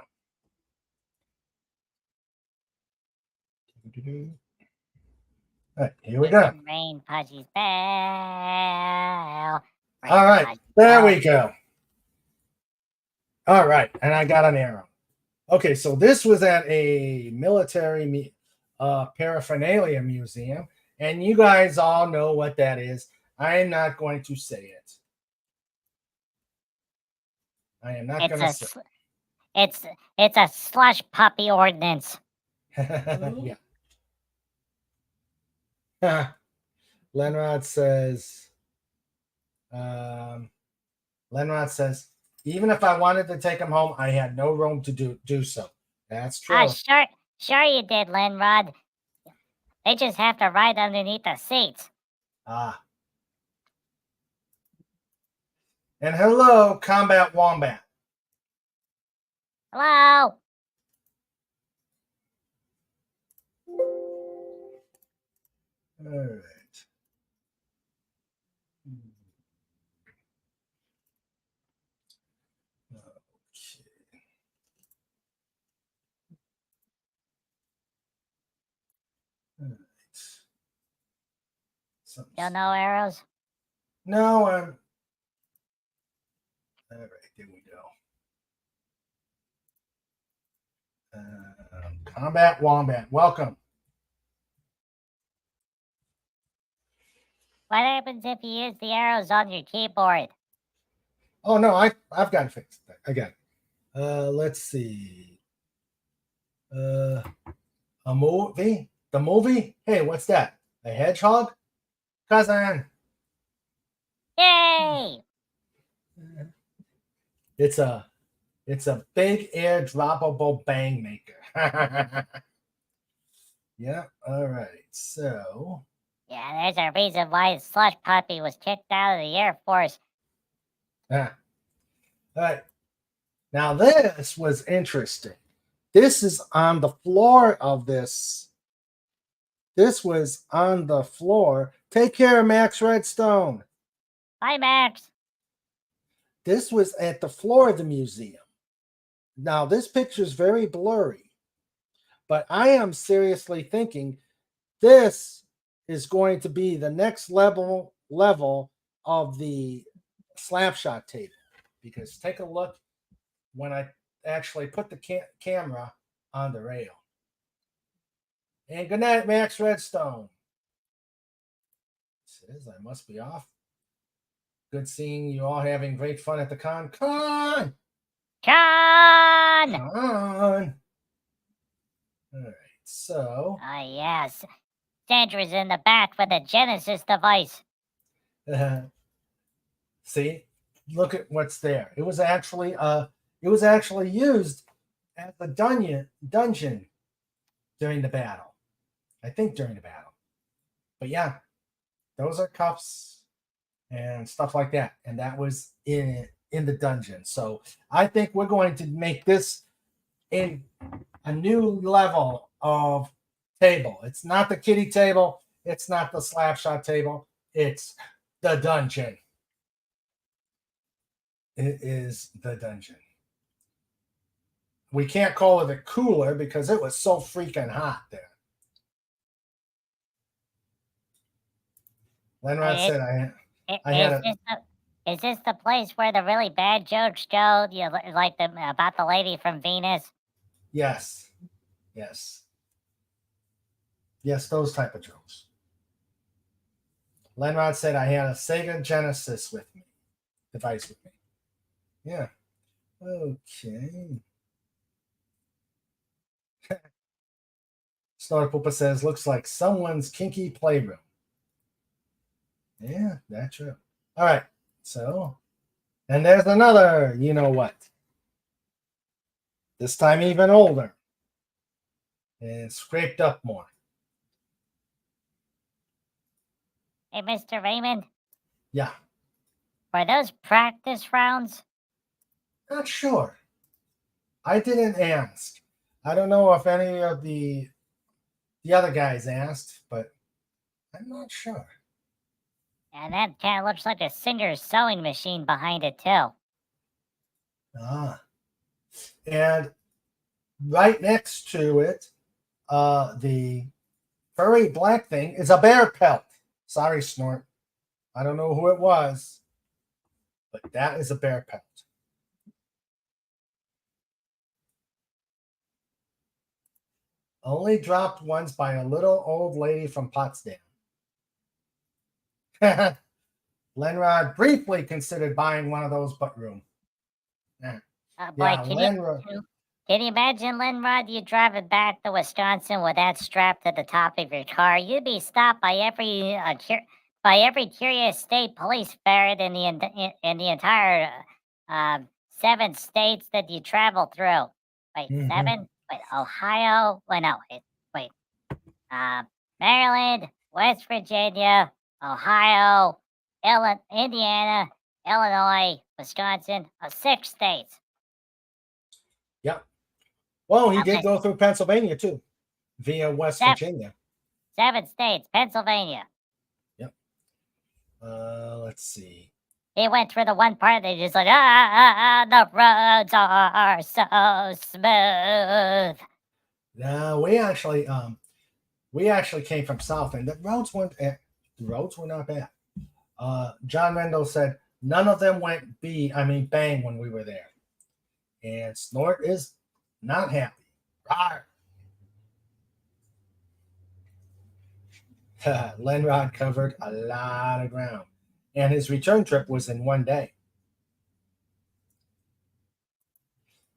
All right, here we go. Rain Pudgy's bell. All right, there we go. All right, and I got an arrow. Okay, so this was at a military paraphernalia museum, and you guys all know what that is. I am not going to say it. I am not going to say it. It's a slush puppy ordinance. Yeah. Lenrod says, even if I wanted to take him home, I had no room to do so. That's true. Sure you did, Lenrod. They just have to ride underneath the seats. And hello, Combat Wombat. Hello. All right. Still no arrows? No, I'm. All right, here we go. Combat Wombat, welcome. What happens if you use the arrows on your keyboard? Oh no, I've got it fixed. I got it. Let's see. A movie? The movie? Hey, what's that? A hedgehog? Cousin. Yay! It's a big air droppable bang maker. Yeah, all right. So Yeah, there's a reason why Slush Puppy was kicked out of the Air Force. all right. Now this was interesting. This is on the floor of this. This was on the floor. Take care, Max Redstone. Bye, Max. This was at the floor of the museum. Now, this picture is very blurry, but I am seriously thinking this is going to be the next level of the slapshot table. Because take a look when I actually put the camera on the rail. And good night, Max Redstone. It says I must be off. Good seeing you all having great fun at the con. Con! All right, so. Yes. Sandra's in the back with a Genesis device. See, look at what's there. It was actually used at the dungeon during the battle. I think during the battle. But yeah, those are cups and stuff like that. And that was in the dungeon. So I think we're going to make this in a new level of table. It's not the kitty table. It's not the slapshot table. It's the dungeon. It is the dungeon. We can't call it a cooler because it was so freaking hot there. Lenrod said I had a... Is this the place where the really bad jokes go? You like about the lady from Venus? Yes. Yes, those type of jokes. Lenrod said I had a Sega Genesis device with me. Yeah. Okay. Snorpoopa says, looks like someone's kinky playroom. Yeah, that's true. All right. So, and there's another, you know what? This time even older. And scraped up more. Hey, Mr. Raymond? Yeah. Were those practice rounds? Not sure. I didn't ask. I don't know if any of the other guys asked, but I'm not sure. And that kind of looks like a Singer's sewing machine behind it, too. And right next to it, the furry black thing is a bear pelt. Sorry, Snort. I don't know who it was, but that is a bear pelt. Only dropped once by a little old lady from Potsdam. Lenrod briefly considered buying one of those butt room. Boy, Yeah, can you imagine, Lenrod, you driving back to Wisconsin with that strapped to the top of your car? You'd be stopped by every curious state police ferret in the entire 7 states that you travel through. Wait, 7? Wait, Ohio? Wait. Maryland, West Virginia, Ohio, Indiana, Illinois, Wisconsin, 6 states. Yep. Well, he did go through Pennsylvania too, via West Virginia. 7 states, Pennsylvania. Yep. Let's see. He went through the one part that just like, the roads are so smooth. No, we actually came from south, and the roads were not bad. John Rendell said none of them went bang when we were there. And Snort is not happy. Lenrod covered a lot of ground, and his return trip was in 1 day.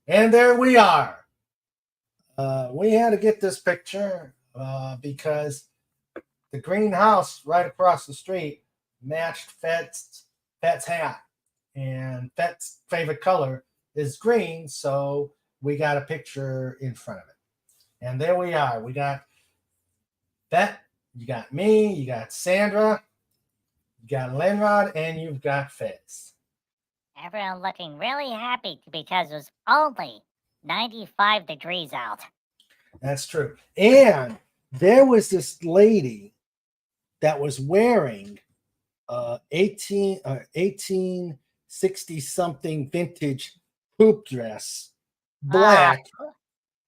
And there we are. We had to get this picture because the greenhouse right across the street matched Fed's hat, and Fed's favorite color is green, so we got a picture in front of it. And there we are. We got Bet, you got me, you got Sandra, you got Lenrod, and you've got Fez. Everyone looking really happy because it was only 95 degrees out. That's true. And there was this lady that was wearing 1860 something vintage hoop dress, black.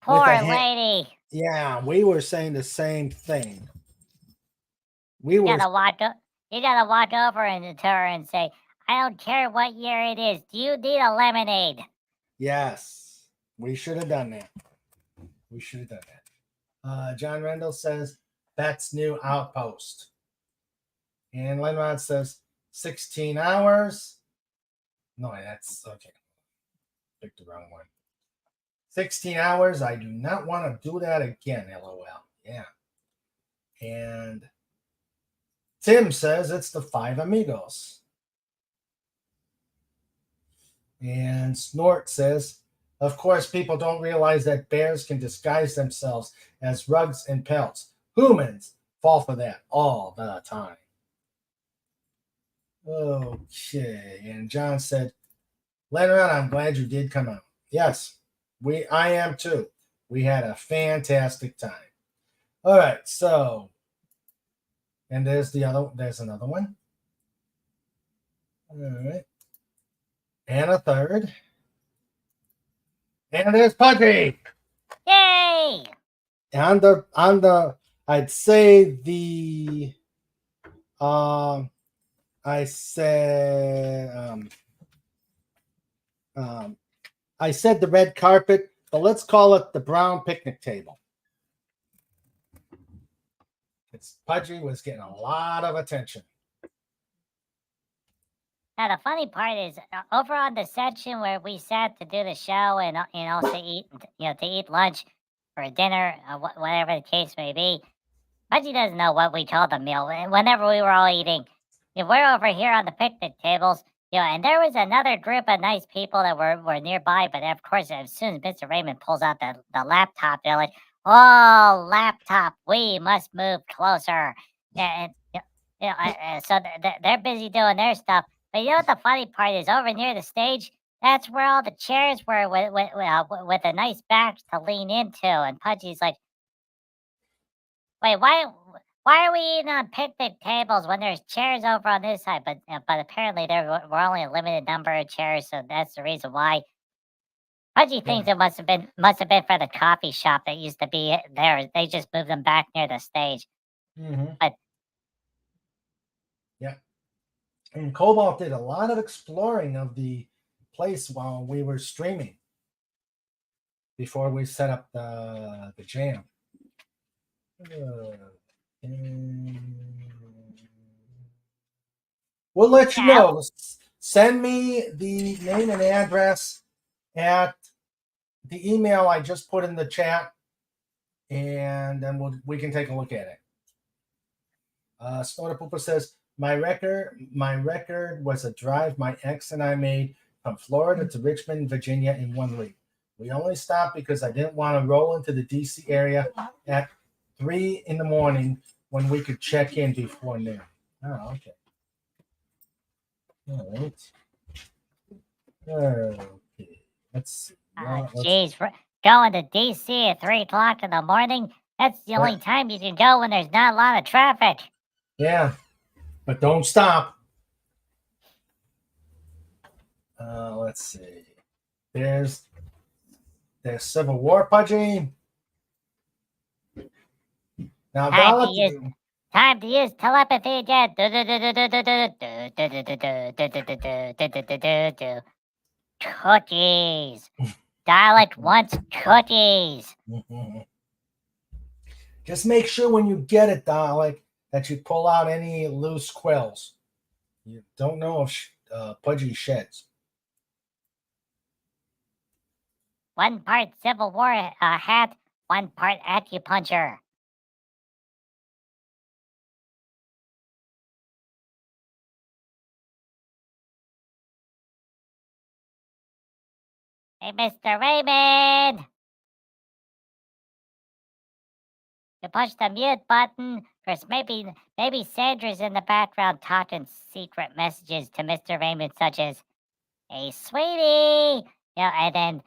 Poor with a lady. Yeah, we were saying the same thing. We You were gotta walk over to her and say, I don't care what year it is. Do you need a lemonade? Yes, we should have done that. John Rendell says that's new outpost. And Lenrod says 16 hours. No, that's okay. Picked the wrong one. 16 hours. I do not want to do that again. LOL. Yeah. And Tim says it's the Five Amigos. And Snort says, of course, people don't realize that bears can disguise themselves as rugs and pelts. Humans fall for that all the time. Okay. And John said, Leonard, I'm glad you did come out. Yes, I am too. We had a fantastic time. All right, so, and there's another one. All right. And a third. And there's Pudgy. Yay! On the I'd say the I said the red carpet, but let's call it the brown picnic table. Pudgy was getting a lot of attention. Now the funny part is over on the section where we sat to do the show and also eat lunch or dinner, whatever the case may be. Pudgy doesn't know what we called the meal. Whenever we were all eating, we're over here on the picnic tables. And there was another group of nice people that were nearby. But of course, as soon as Mr. Raymond pulls out the laptop, they're like, "Oh, laptop, we must move closer." So they're busy doing their stuff. But you know what the funny part is? Over near the stage, that's where all the chairs were with a nice back to lean into. And Pudgy's like, "Wait, why are we eating on picnic tables when there's chairs over on this side?" But apparently there were only a limited number of chairs, so that's the reason why. Pudgy thinks it must have been for the coffee shop that used to be there. They just moved them back near the stage. Mm-hmm. But yeah, and Cobalt did a lot of exploring of the place while we were streaming before we set up the jam. We'll let you know. Send me the name and address at the email I just put in the chat, and then we can take a look at it. Snorter Pooper says, my record was a drive my ex and I made from Florida to Richmond, Virginia in 1 week. We only stopped because I didn't want to roll into the DC area at 3 a.m. when we could check in before noon. Oh, okay. All right. Okay. Let's see. Geez, going to DC at 3 o'clock in the morning, that's the only time you can go when there's not a lot of traffic. Yeah, but don't stop. Let's see. There's Civil War, Pudgy. Now, time to use telepathy again. Cookies. Dalek wants cookies. Just make sure when you get it, Dalek, that you pull out any loose quills. You don't know if Pudgy sheds. 1 part Civil War hat, 1 part acupuncture. Hey, Mr. Raymond! You push the mute button, because maybe Sandra's in the background talking secret messages to Mr. Raymond, such as, "Hey, sweetie," and then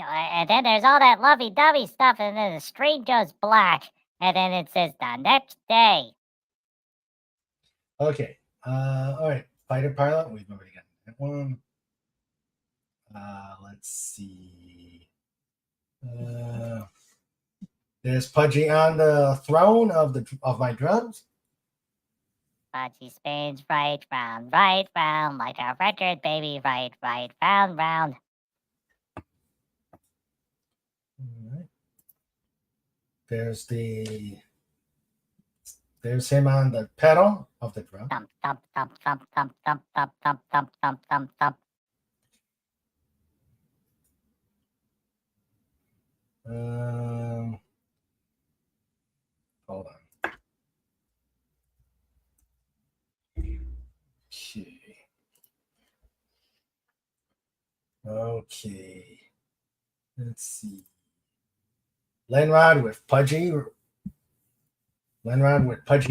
and then there's all that lovey-dovey stuff, and then the screen goes black, and then it says the next day. Okay. All right. Fighter pilot. We've already got that one. Let's see. There's Pudgy on the throne of my drums. Pudgy spins right round, like a record, baby, right, round, round. All right. There's him on the pedal of the drum. Thump, thump, thump, thump, thump, thump, thump, thump, thump, thump, thump, thump. Hold on. Okay. Let's see. Lenrod with Pudgy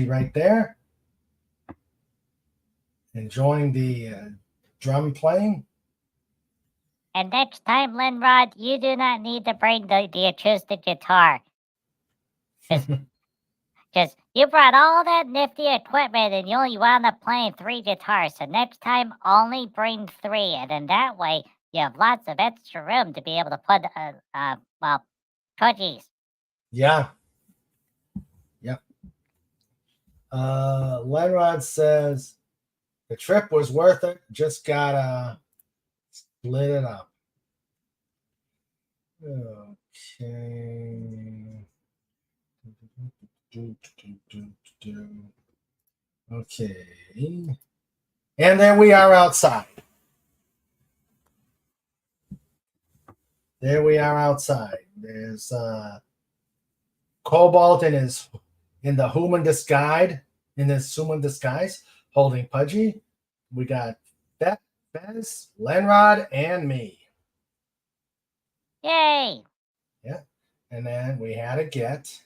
right there. Enjoying the drum playing. And next time, Linrod, you do not need to bring the acoustic guitar. Because you brought all that nifty equipment and you only wound up playing 3 guitars. So next time, only bring 3. And then that way, you have lots of extra room to be able to put, cookies. Yeah. Yep. Lenrod says the trip was worth it. Just gotta split it up. Okay. Okay. And then we are outside. There we are outside. There's Cobalt in the human disguise, holding Pudgy. We got Fez, Lenrod, and me. Yay! Yeah. And then we had a get.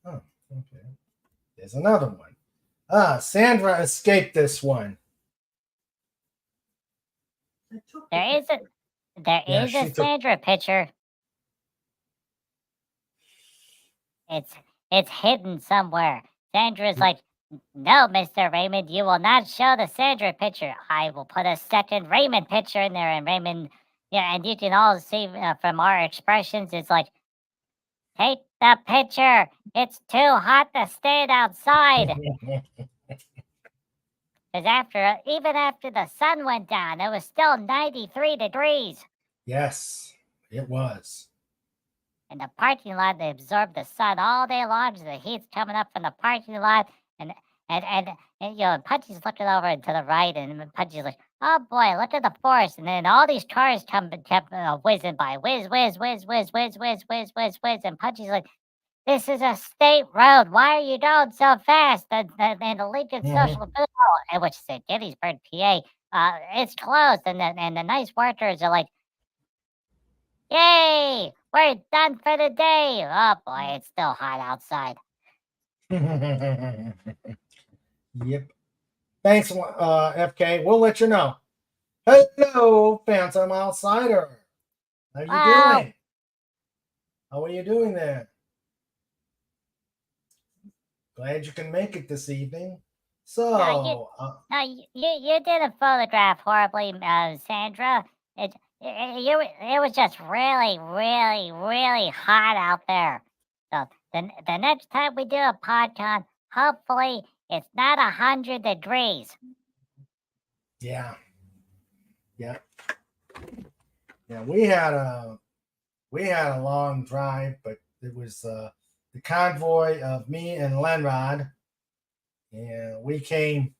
Oh, okay. There's another one. Sandra escaped this one. There is a Sandra picture. It's hidden somewhere. Sandra's like, "No, Mr. Raymond, you will not show the Sandra picture. I will put a second Raymond picture in there." And Raymond, and you can all see from our expressions, it's like, "Take the picture. It's too hot to stand outside." Because even after the sun went down, it was still 93 degrees. Yes, it was. In the parking lot, they absorb the sun all day long. So the heat's coming up from the parking lot, and Pudgy's looking over to the right, and Pudgy's like, "Oh boy, look at the forest!" And then all these cars kept whizzing by, whiz, whiz, whiz, whiz, whiz, whiz, whiz, whiz, whiz, and Pudgy's like, "This is a state road. Why are you going so fast?" And the Lincoln Social Bureau, which is in Gettysburg, PA, it's closed, and the nice workers are like, "Yay! We're done for the day." Oh boy, it's still hot outside. Yep. Thanks, FK. We'll let you know. Hello, Phantom Outsider. How you doing? How are you doing there? Glad you can make it this evening. So, you didn't photograph horribly, Sandra. It was just really, really, really hot out there. So the next time we do a Podcon, hopefully it's not 100 degrees. Yeah. We had a long drive, but it was the convoy of me and Lenrod, and we came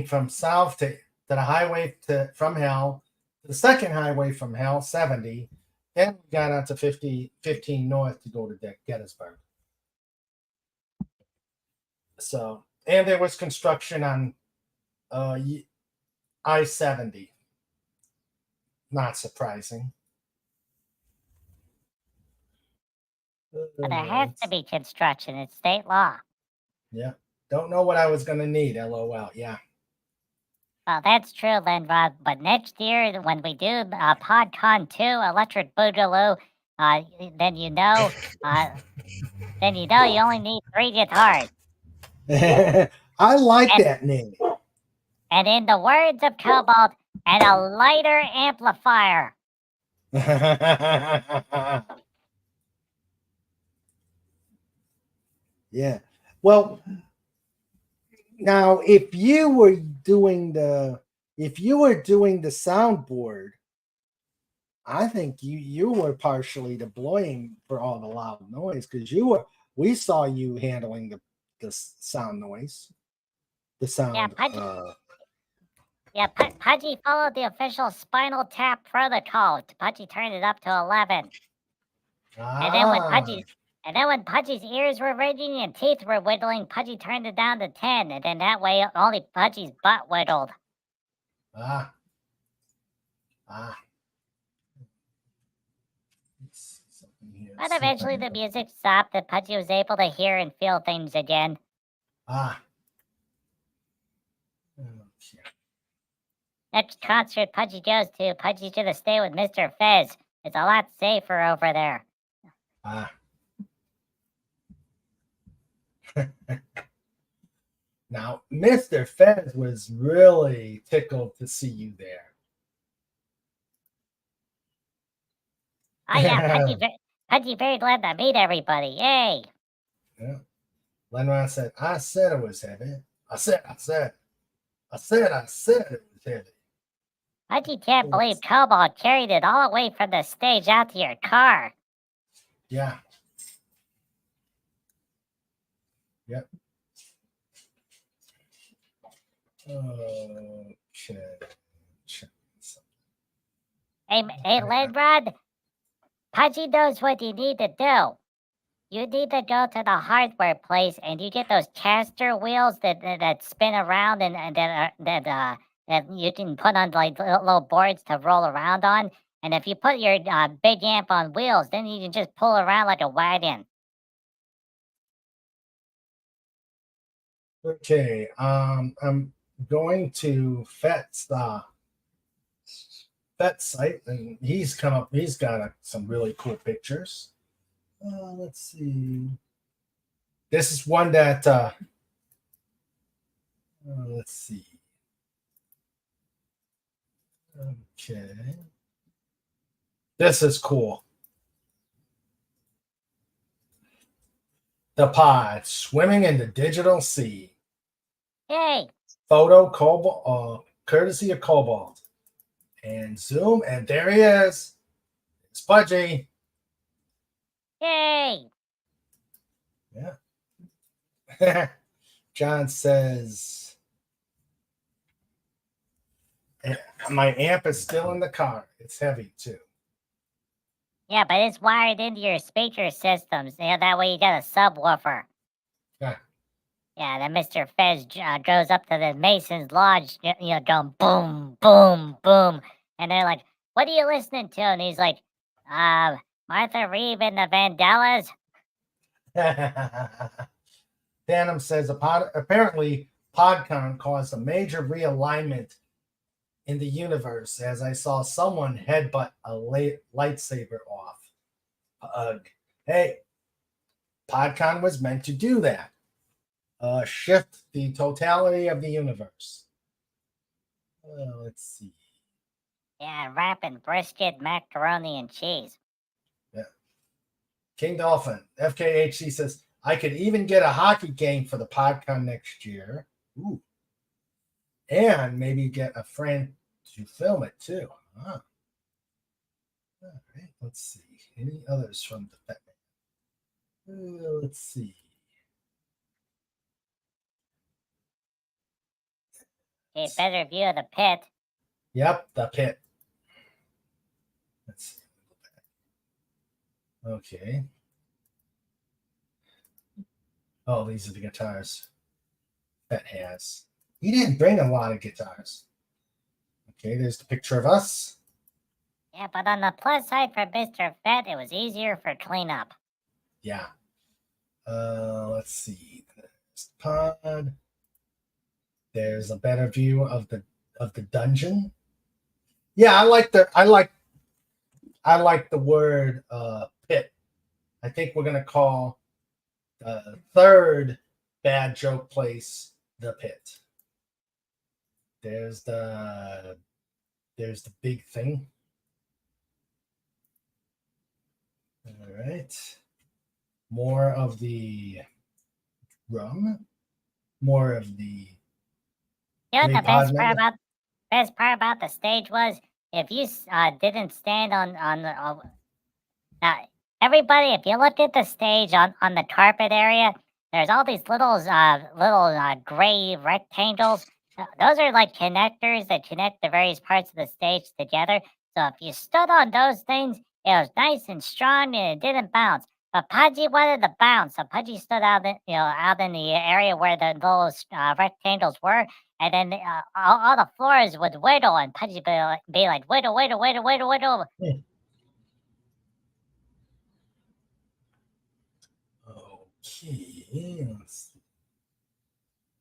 from south to the highway from hell the second highway from hell, 70. Then we got out to 15 north to go to Gettysburg. So, and there was construction on I-70. Not surprising. But there has to be construction. It's state law. Yeah. Don't know what I was going to need. LOL. Yeah. Well, that's true, Linrod. But next year, when we do Podcon 2, Electric Boogaloo, then you know you only need 3 guitars. I like that name. And in the words of Cobalt, and a lighter amplifier. Yeah. Well, now if you were doing the soundboard, I think you were partially to blame for all the loud noise, because we saw you handling the sound noise. The sound. Pudgy followed the official Spinal Tap protocol. Pudgy turned it up to 11. And then when Pudgy's ears were ringing and teeth were whittling, Pudgy turned it down to 10. And then that way, only Pudgy's butt whittled. But eventually the music stopped and Pudgy was able to hear and feel things again. Okay. Next concert Pudgy goes to, Pudgy's gonna stay with Mr. Fez. It's a lot safer over there. Now, Mr. Fez was really tickled to see you there. Oh yeah, Pudgy very glad to meet everybody. Yay! Yeah. Lenron said, I said it was heavy. I said it was heavy. Pudgy can't believe Cobalt carried it all the way from the stage out to your car. Yeah. Yep. Okay. Hey, Linrod, Pudgy knows what you need to do. You need to go to the hardware place and you get those caster wheels that spin around and that you can put on like little boards to roll around on. And if you put your big amp on wheels, then you can just pull around like a wagon. Okay. I'm going to Fett's site, and he's got some really cool pictures. Let's see. This is one that let's see. Okay. This is cool. The pod swimming in the digital sea. Yay! Photo Cobalt, courtesy of Cobalt. And zoom, and there he is. It's Pudgy. Yay! Yeah. John says, my amp is still in the car. It's heavy too. Yeah, but it's wired into your speaker systems. That way you got a subwoofer. Yeah. Yeah, then Mr. Fez goes up to the Mason's Lodge, going boom, boom, boom. And they're like, what are you listening to? And he's like, Martha Reeve and the Vandellas. Phantom says, apparently Podcon caused a major realignment in the universe as I saw someone headbutt a lightsaber off. Hey, Podcon was meant to do that. Shift the totality of the universe. Let's see. Yeah, wrapping brisket, macaroni, and cheese. Yeah. King Dolphin, FKHC says, I could even get a hockey game for the Podcon next year. Ooh. And maybe get a friend to film it too. Huh. All right, let's see. Any others from the Batman? Let's see. Okay, better view of the pit. Yep, the pit. Let's see. Okay. Oh, these are the guitars Pet has. He didn't bring a lot of guitars. Okay, there's the picture of us. Yeah, but on the plus side for Mr. Fett, it was easier for cleanup. Yeah. Let's see. There's the pod. There's a better view of the dungeon. Yeah, I like the word pit. I think we're gonna call the third bad joke place the pit. There's the big thing. All right. More of the rum. More of the. You know what the Great best part Podman. about the stage was? If you didn't stand on the everybody, if you look at the stage on the carpet area, there's all these little gray rectangles. Those are like connectors that connect the various parts of the stage together. So if you stood on those things, it was nice and strong and it didn't bounce. But Pudgy wanted to bounce, so Pudgy stood out in the area where the little rectangles were, and then all the floors would whittle, and Pudgy be like whittle, whittle, whittle, whittle, whittle. Okay. Let's see.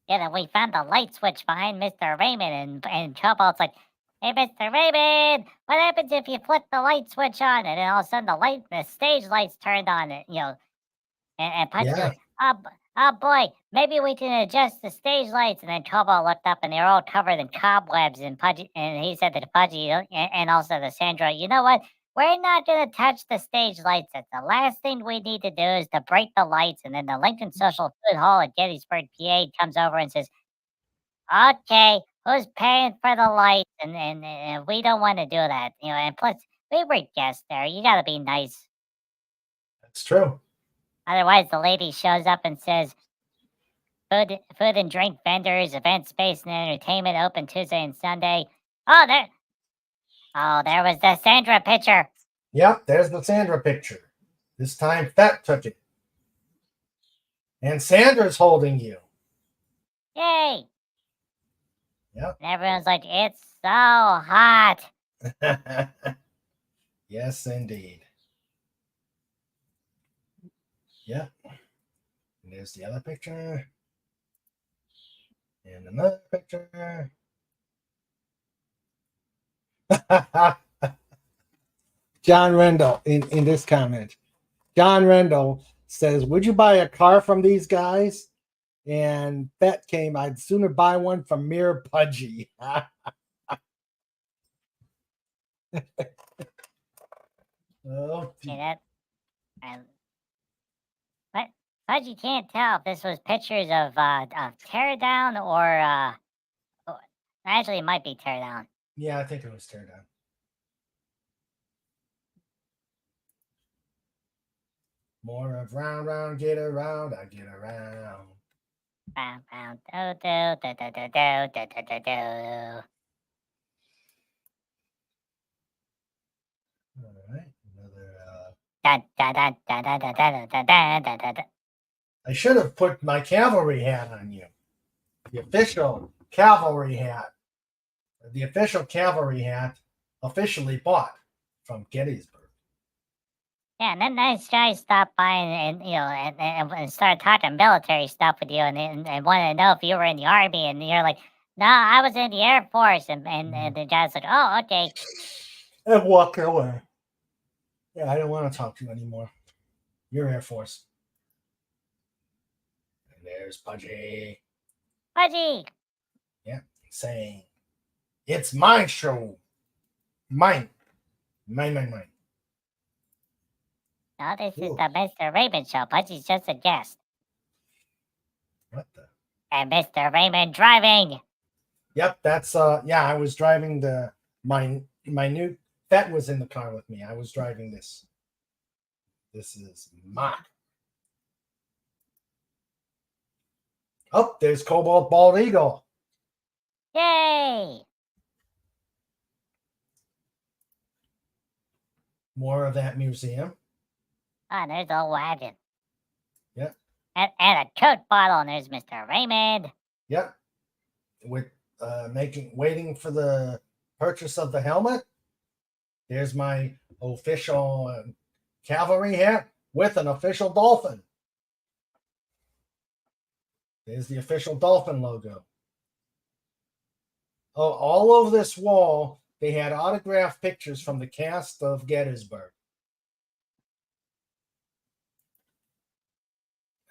Yeah, then we found the light switch behind Mr. Raymond, and Cobalt's like, "Hey, Mr. Raymond, what happens if you flip the light switch on?" And then all of a sudden, the stage lights turned on. And Pudgy's Yeah. like, "Oh boy, maybe we can adjust the stage lights." And then Cobalt looked up, and they're all covered in cobwebs. And he said to Pudgy and also to Sandra, "You know what? We're not going to touch the stage lights. That's the last thing we need to do is to break the lights." And then the Lincoln Social Food Hall at Gettysburg, PA comes over and says, "Okay, who's paying for the lights?" And we don't want to do that. And plus, we were guests there. You got to be nice. That's true. Otherwise, the lady shows up and says, food and drink vendors, event space and entertainment open Tuesday and Sunday. There was the Sandra picture. Yep, there's the Sandra picture. This time Fat took it. And Sandra's holding you. Yay! Yep. And everyone's like, "It's so hot." Yes, indeed. Yep. And there's the other picture. And another picture. John Rendell in this comment. John Rendell says, "Would you buy a car from these guys?" And Bet came, "I'd sooner buy one from Mirror Pudgy." Oh, See that? But Pudgy can't tell if this was pictures of teardown or actually, it might be teardown. yeah, I think it was tear down. More of round, round, get around, I get around. Bow, bow, do, do, do, do, do, do, do, do, do, do. All right, another. Da, da, da, da, da, da, da, da, da, da, da, da. I should have put my cavalry hat on you. The official cavalry hat. The official cavalry hat officially bought from Gettysburg. Yeah, and then nice guys stopped by and started talking military stuff with you and wanted to know if you were in the army, and you're like, "No, I was in the Air Force," and the guy's like, "Oh, okay." And walk away. Yeah, I don't want to talk to you anymore. You're Air Force. And there's Pudgy. Pudgy. Yeah, saying, "It's my show. Mine. Mine. No, this is Ooh. the Mr. Raymond show. Pudgy's just a guest. What the? And Mr. Raymond driving. Yep, that's I was driving my new Fett was in the car with me. I was driving this. This is mine. Oh, there's Cobalt Bald Eagle. Yay! More of that museum. Oh, there's a wagon. Yep. And a Coke bottle, and there's Mr. Raymond. Yep. With waiting for the purchase of the helmet. Here's my official cavalry hat with an official dolphin. There's the official dolphin logo. Oh, all over this wall, they had autographed pictures from the cast of Gettysburg.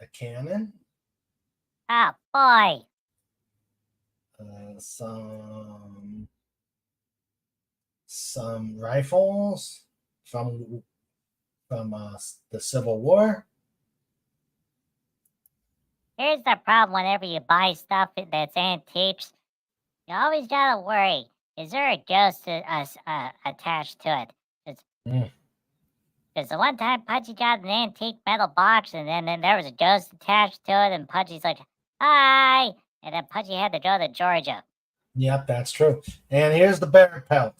A cannon. Oh, boy. Some rifles from the Civil War. Here's the problem whenever you buy stuff that's antiques. You always gotta worry. Is there a ghost attached to it? Because the one time Pudgy got an antique metal box, and then there was a ghost attached to it, and Pudgy's like, hi! And then Pudgy had to go to Georgia. Yep, that's true. And here's the bear pelt.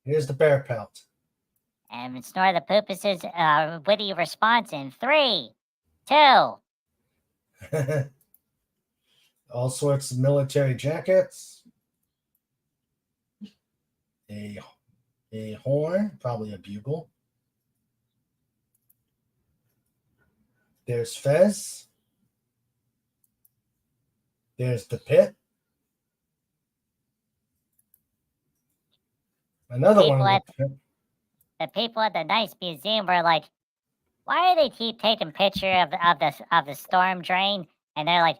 Here's the bear pelt. And Snore the Poopus's witty response in 3, 2. All sorts of military jackets. A horn, probably a bugle. There's Fez. There's the pit. Another one. The people at the nice museum were like, why do they keep taking picture of the storm drain? And they're like,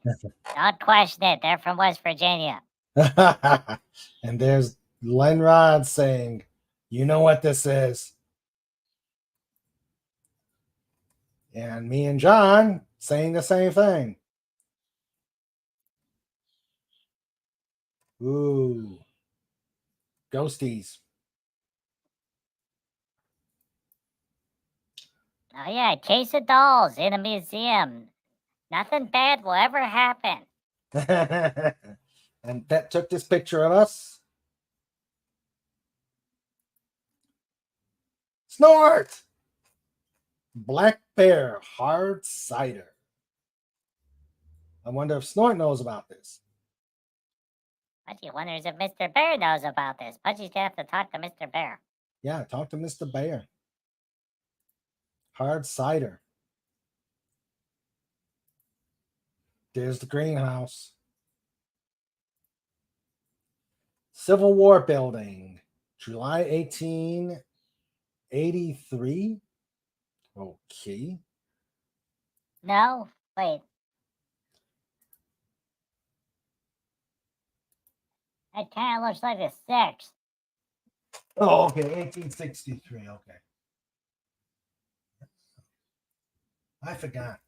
don't question it. They're from West Virginia. And there's Lenrod saying, you know what this is. And me and John saying the same thing. Ooh. Ghosties. Oh, yeah, case of dolls in a museum. Nothing bad will ever happen. And that took this picture of us. Snort! Black Bear hard cider. I wonder if Snort knows about this. Pudgy wonders if Mr. Bear knows about this. Pudgy's gonna have to talk to Mr. Bear. Yeah, talk to Mr. Bear. Hard cider. There's the greenhouse. Civil War building. July 1883. Okay. No? Wait. That kind of looks like a 6. Oh, okay. 1863. Okay. I forgot.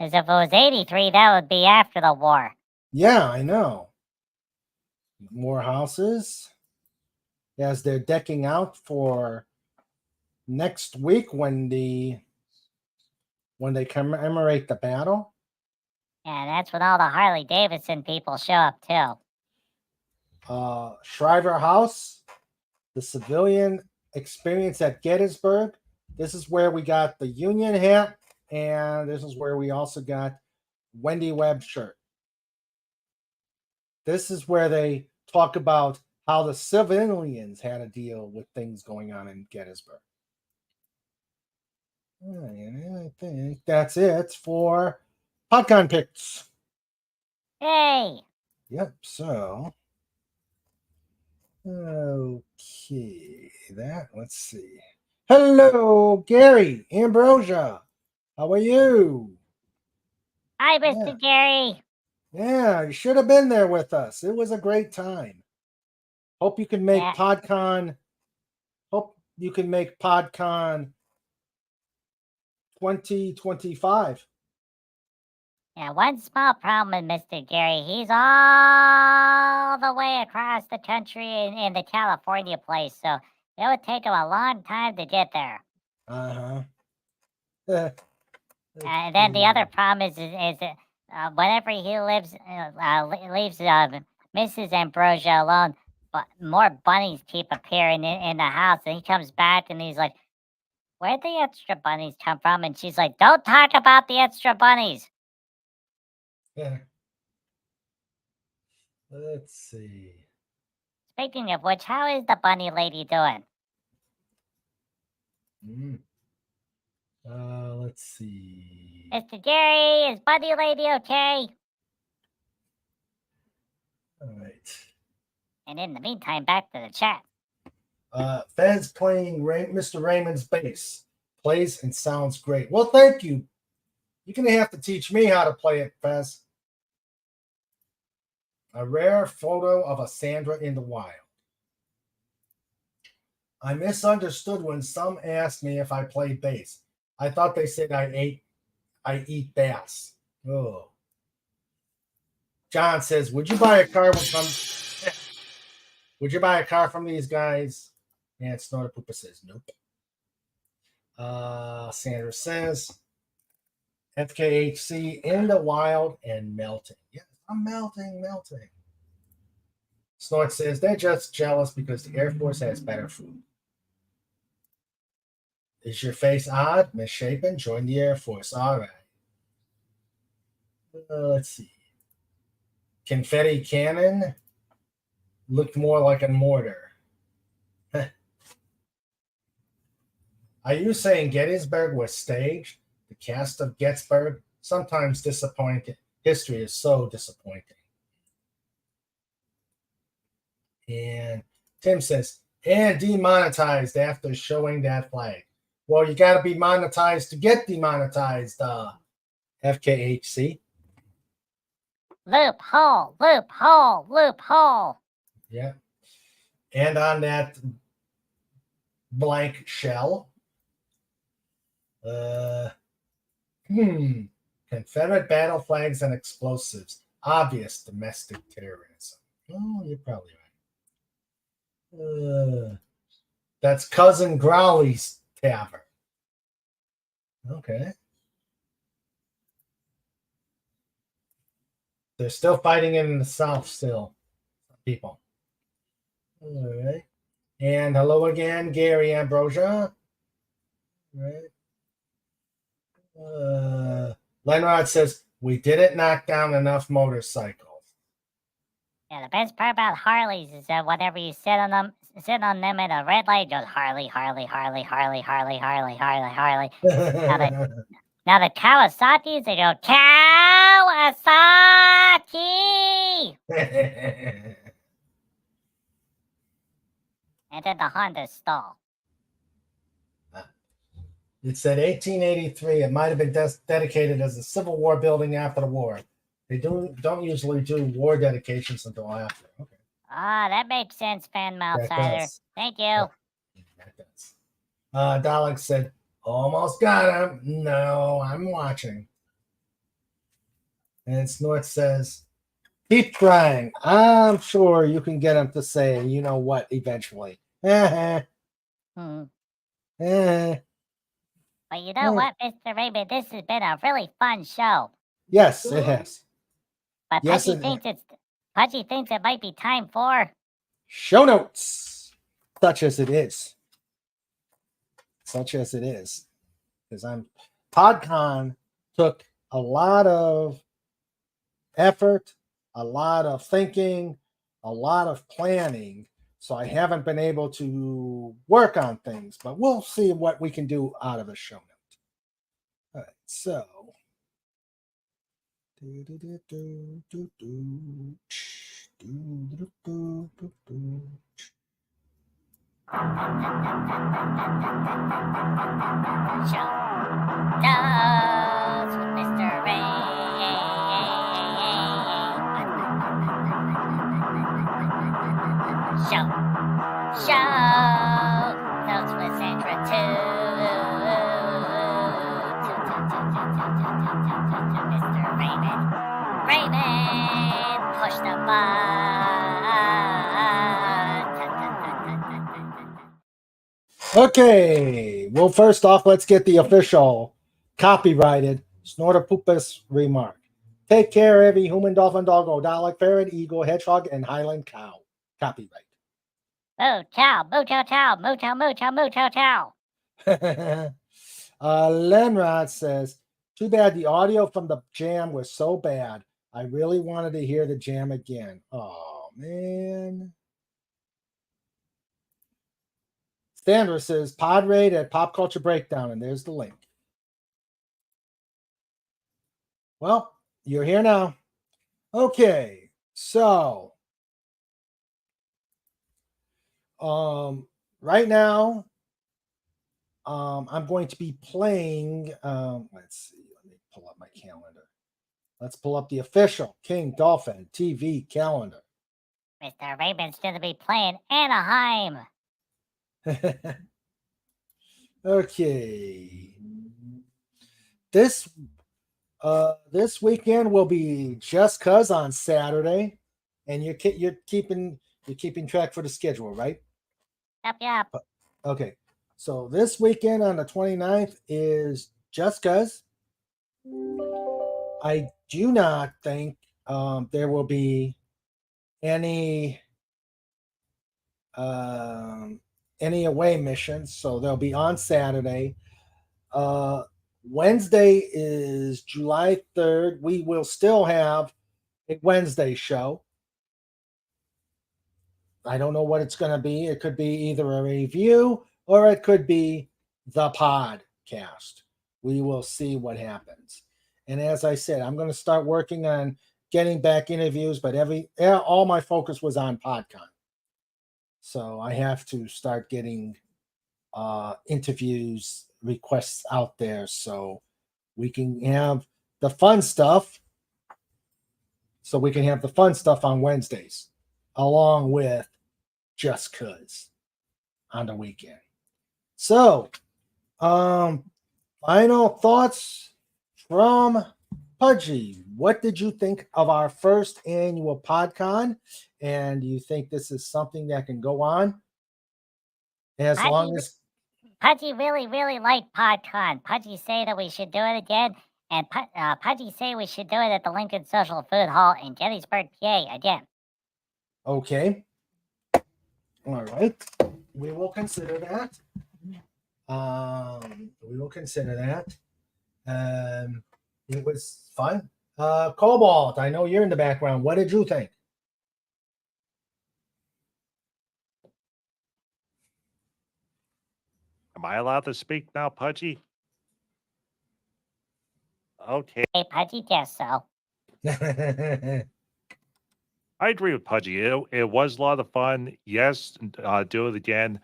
As if it was 83, that would be after the war. Yeah, I know. More houses. As they're decking out for next week when they commemorate the battle. Yeah, that's when all the Harley Davidson people show up too. Shriver House, the civilian experience at Gettysburg. This is where we got the Union hat, and this is where we also got Wendy Webb's shirt. This is where they talk about how the civilians had to deal with things going on in Gettysburg. And I think that's it for Podcon picks. Hey! Yep, so okay, let's see. Hello, Gary Ambrosia. How are you? Hi, Mr. Gary. Yeah, you should have been there with us. It was a great time. Hope you can make Podcon. Hope you can make Podcon 2025. Yeah, one small problem with Mr. Gary. He's all the way across the country in the California place, so it would take him a long time to get there. And then the other problem is whenever he leaves Mrs. Ambrosia alone, more bunnies keep appearing in the house, and he comes back and he's like, "Where'd the extra bunnies come from?" And she's like, "Don't talk about the extra bunnies." Yeah. Let's see. Speaking of which, how is the bunny lady doing? Let's see. Mr. Jerry, is bunny lady okay? All right. And in the meantime, back to the chat. Fez playing Mr. Raymond's bass. Plays and sounds great. Well, thank you. You're going to have to teach me how to play it, Fez. A rare photo of a Sandra in the wild. I misunderstood when some asked me if I played bass. I thought they said I eat bass. Oh. John says, would you buy a car from these guys? And Snorter Poopa says, nope. Sandra says, FKHC in the wild and melting. Yes, I'm melting. Snort says, they're just jealous because the Air Force has better food. Is your face odd? Misshapen? Join the Air Force. All right. Let's see. Confetti cannon looked more like a mortar. Are you saying Gettysburg was staged? The cast of Gettysburg? Sometimes disappointing. History is so disappointing. And Tim says, and demonetized after showing that flag. Well, you got to be monetized to get demonetized, FKHC. Loophole. Yeah. And on that blank shell, Confederate battle flags and explosives. Obvious domestic terrorism. Oh, you're probably right. That's Cousin Growly's tavern. Okay. They're still fighting in the South still, people. All right. And hello again, Gary Ambrosia. All right. Lenrod says, we didn't knock down enough motorcycles. Yeah, the best part about Harleys is that whenever you sit on them at a red light, just Harley. Now the Kawasatis, they go, Kawasaki! And then the Hondas stall. It said 1883. It might have been dedicated as a Civil War building after the war. They don't usually do war dedications until after. Okay. Ah, that makes sense, Fan Mouthsider. Thank you. Yeah, that does. Dalek said, almost got him. No, I'm watching. And Snort says, keep trying. I'm sure you can get him to say, you know what, eventually. But you know what, Mr. Raymond? This has been a really fun show. Yes, it has. But Yes, Pudgy thinks it might be time for show notes, such as it is. Because Podcon took a lot of effort, a lot of thinking, a lot of planning. So I haven't been able to work on things, but we'll see what we can do out of a show note. All right, so. Show Notes with Mr. Raymond. Show Notes with Sandra too. Mr. Raymond, push the button. Okay, well, first off, let's get the official copyrighted Snorter Poopa's remark. Take care, every human, dolphin, doggo, Dalek, ferret, eagle, hedgehog, and Highland cow. Copyright. Moo chow, moo chow chow, moo chow, moo chow, moo chow chow. Lenrod says, too bad the audio from the jam was so bad. I really wanted to hear the jam again. Oh, man. Sandra says, pod raid at Pop Culture Breakdown, and there's the link. Well, you're here now. Okay, so right now, I'm going to be playing. Let's see. Let me pull up my calendar. Let's pull up the official King Dolphin TV calendar. Mr. Raymond's going to be playing Anaheim. Okay. This weekend will be Just Cuz on Saturday, and you're keeping track for the schedule, right? Yep. Okay. So this weekend on the 29th is Just Cuz. I do not think there will be any away missions, so they'll be on Saturday. Wednesday is July 3rd. We will still have a Wednesday show. I don't know what it's going to be. It could be either a review or it could be the podcast. We will see what happens. And as I said, I'm going to start working on getting back interviews, but all my focus was on Podcon. So I have to start getting interviews requests out there so we can have the fun stuff. So we can have the fun stuff on Wednesdays, along with Just Cuz on the weekend. So, final thoughts from Pudgy. What did you think of our first annual Podcon? And do you think this is something that can go on as long as... Pudgy really, really liked Podcon. Pudgy say that we should do it again. And Pudgy say we should do it at the Lincoln Social Food Hall in Gettysburg, PA again. Okay. All right. We will consider that. It was fun. Cobalt, I know you're in the background. What did you think? Am I allowed to speak now, Pudgy? Okay. Hey, Pudgy, guess so. I agree with Pudgy. It was a lot of fun. Yes, do it again.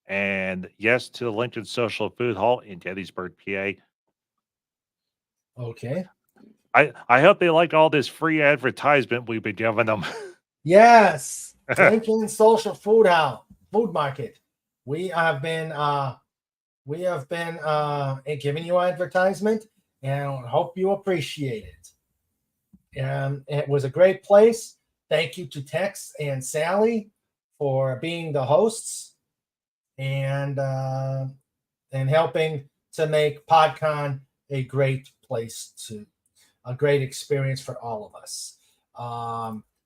And yes to the Lincoln Social Food Hall in Gettysburg, PA. Okay. I hope they like all this free advertisement we've been giving them. Yes. Lincoln Social Food Market. We have been giving you advertisement and hope you appreciate it. It was a great place. Thank you to Tex and Sally for being the hosts and helping to make Podcon a great experience for all of us.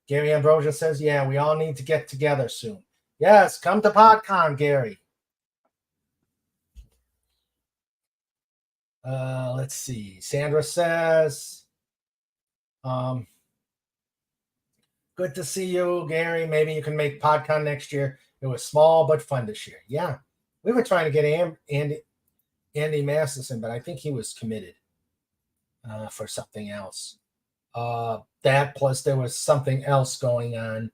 Gary Ambrosia says, yeah, we all need to get together soon. Yes, come to Podcon, Gary. Let's see. Sandra says, good to see you, Gary. Maybe you can make Podcon next year. It was small but fun this year. Yeah, we were trying to get Andy Masterson, but I think he was committed for something else. That plus there was something else going on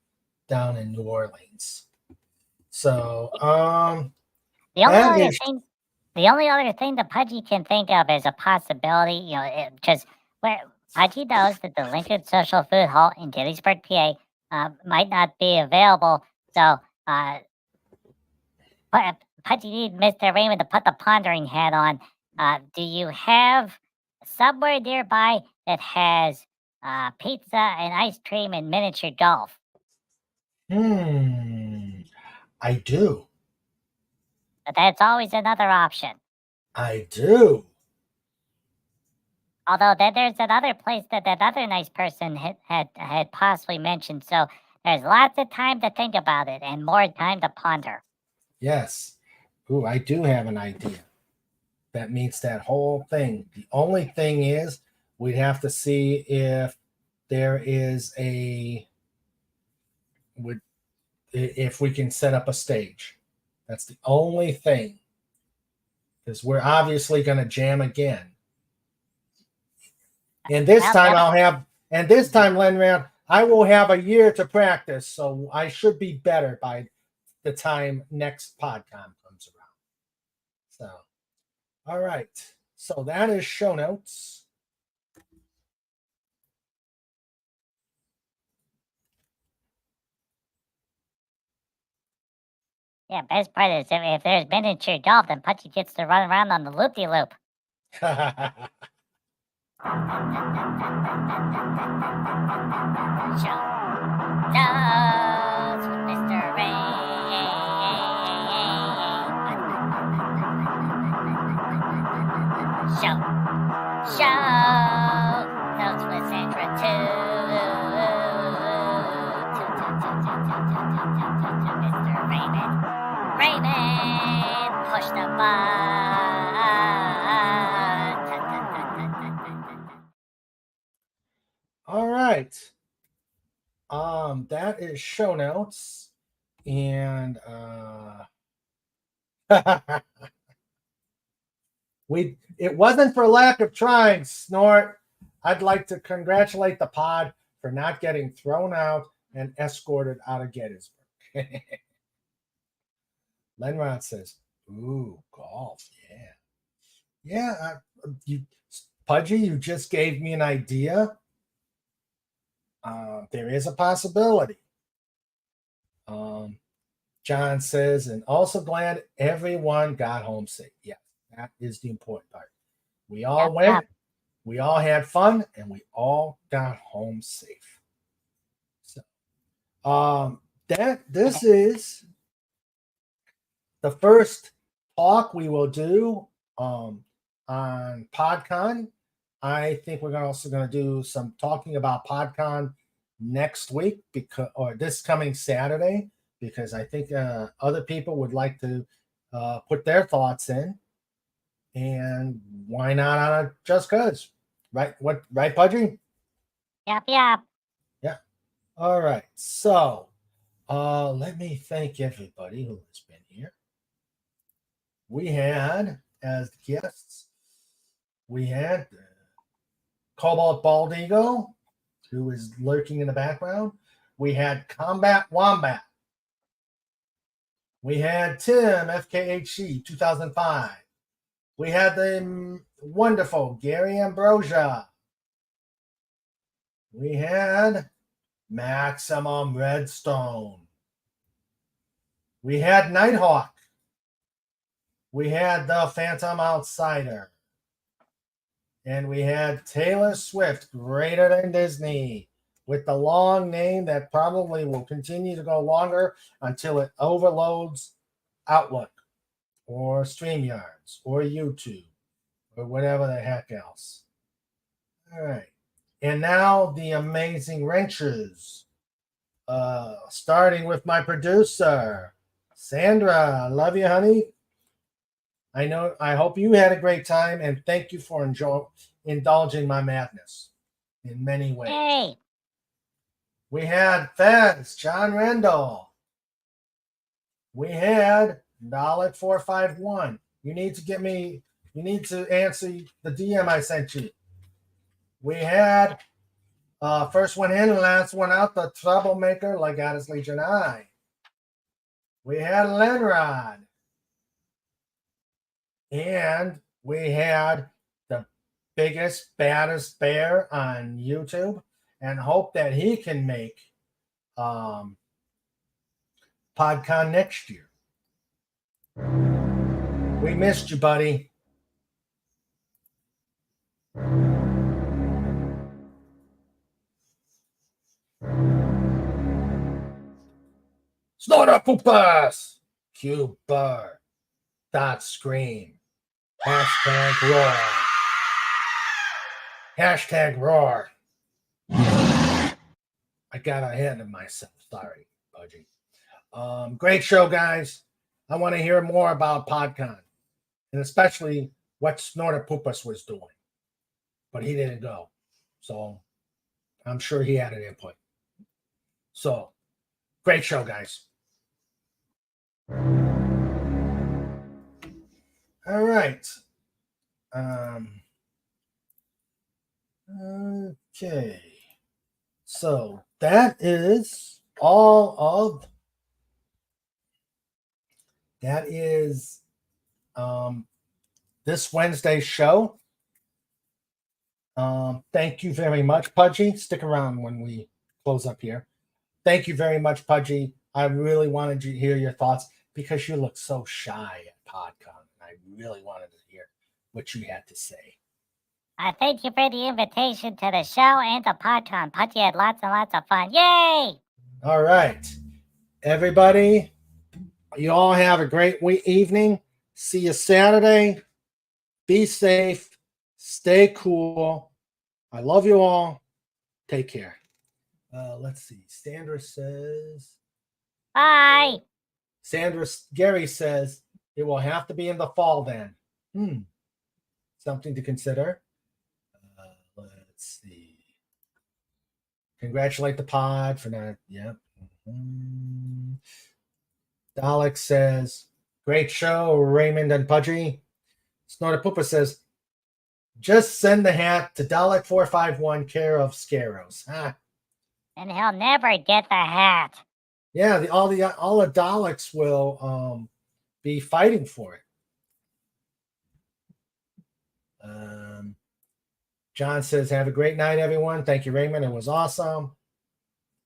down in New Orleans. So the only other thing that Pudgy can think of as a possibility, just where Pudgy knows that the Lincoln Social Food Hall in Gettysburg, PA, might not be available. So Pudgy needs Mr. Raymond to put the pondering hat on. Do you have somewhere nearby that has pizza and ice cream and miniature golf? I do. But that's always another option. I do. Although then there's that other place that other nice person had possibly mentioned. So There's lots of time to think about it and more time to ponder. Yes. Ooh, I do have an idea. That meets that whole thing. The only thing is we'd have to see if there is if we can set up a stage. That's the only thing. Because we're obviously going to jam again. And this time Lenrad, I will have a year to practice, so I should be better by the time next Podcon comes around. So, all right. So that is show notes. Yeah, best part is if there's miniature golf, then Pudgy gets to run around on the loop-de-loop. Show notes with Mr. Ray. Show notes with Sandra Mr. Raymond, push the button. All right. That is show notes. And it wasn't for lack of trying, Snort. I'd like to congratulate the pod for not getting thrown out and escorted out of Gettysburg. Lenrod says, ooh, golf, yeah. Yeah, Pudgy, you just gave me an idea. There is a possibility. John says, and also glad everyone got home safe. Yeah, that is the important part. We all went, we all had fun, and we all got home safe. So, this is the first talk we will do on Podcon. I think we're also going to do some talking about Podcon next week or this coming Saturday, because I think other people would like to put their thoughts in, and why not on a Just Cause, right? Right, Pudgy? Yep. Yeah. All right. So let me thank everybody who has been here. We had as guests, we had Cobalt Bald Eagle, who is lurking in the background. We had Combat Wombat. We had Tim, FKHC, 2005. We had the wonderful Gary Ambrosia. We had Maximum Redstone. We had Nighthawk. We had the Phantom Outsider. And we had Taylor Swift, Greater Than Disney, with the long name that probably will continue to go longer until it overloads Outlook or StreamYards or YouTube or whatever the heck else. All right. And now the amazing wrenches. Starting with my producer, Sandra. I love you, honey. I hope you had a great time, and thank you for indulging my madness in many ways. Hey. We had Fez, John Rendell. We had Dollet451. You need to answer the DM I sent you. We had first one in and last one out, the troublemaker, Legatus Legion I. We had Lenrod. And we had the biggest, baddest bear on YouTube, and hope that he can make PodCon next year. We missed you, buddy. Snorter Poopas! Cuber. Dot scream. Hashtag roar. Hashtag roar. I got ahead of myself. Sorry, Pudgy. Great show, guys. I want to hear more about Podcon, and especially what Snortopoopas was doing. But he didn't go. So I'm sure he had an input. So great show, guys. All right. Okay. So that is all of this Wednesday's show. Thank you very much, Pudgy. Stick around when we close up here. Thank you very much, Pudgy. I really wanted to hear your thoughts because you look so shy at Podcon. I really wanted to hear what you had to say. Thank you for the invitation to the show and to Podcon. Pudgy had lots and lots of fun. Yay! All right. Everybody, you all have a great evening. See you Saturday. Be safe. Stay cool. I love you all. Take care. Let's see. Sandra says. Bye. Gary says it will have to be in the fall then. Something to consider. Let's see. Congratulate the pod for that. Yep. Dalek says, great show, Raymond and Pudgy. Snortopoopa says, just send the hat to Dalek 451, care of Scaros. And he'll never get the hat. Yeah, all the Daleks will be fighting for it. John says, have a great night, everyone. Thank you, Raymond. It was awesome.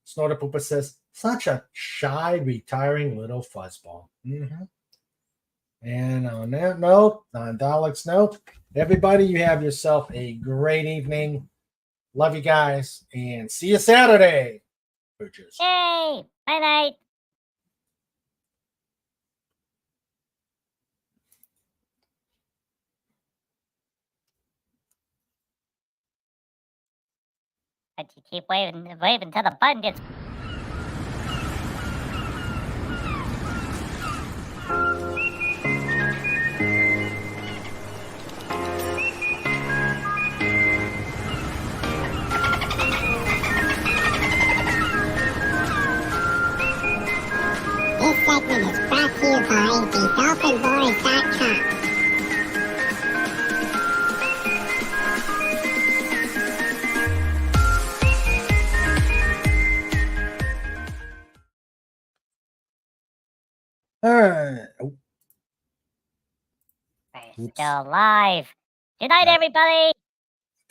Snortopoopa says, such a shy, retiring little fuzzball. And on that note, on Dalek's note, everybody, you have yourself a great evening. Love you guys, and see you Saturday. Purchase. Yay! Bye night. But you keep waving till the button gets. This segment is brought to you by thedolphinboys.com. All right. We're still live. Good night, everybody.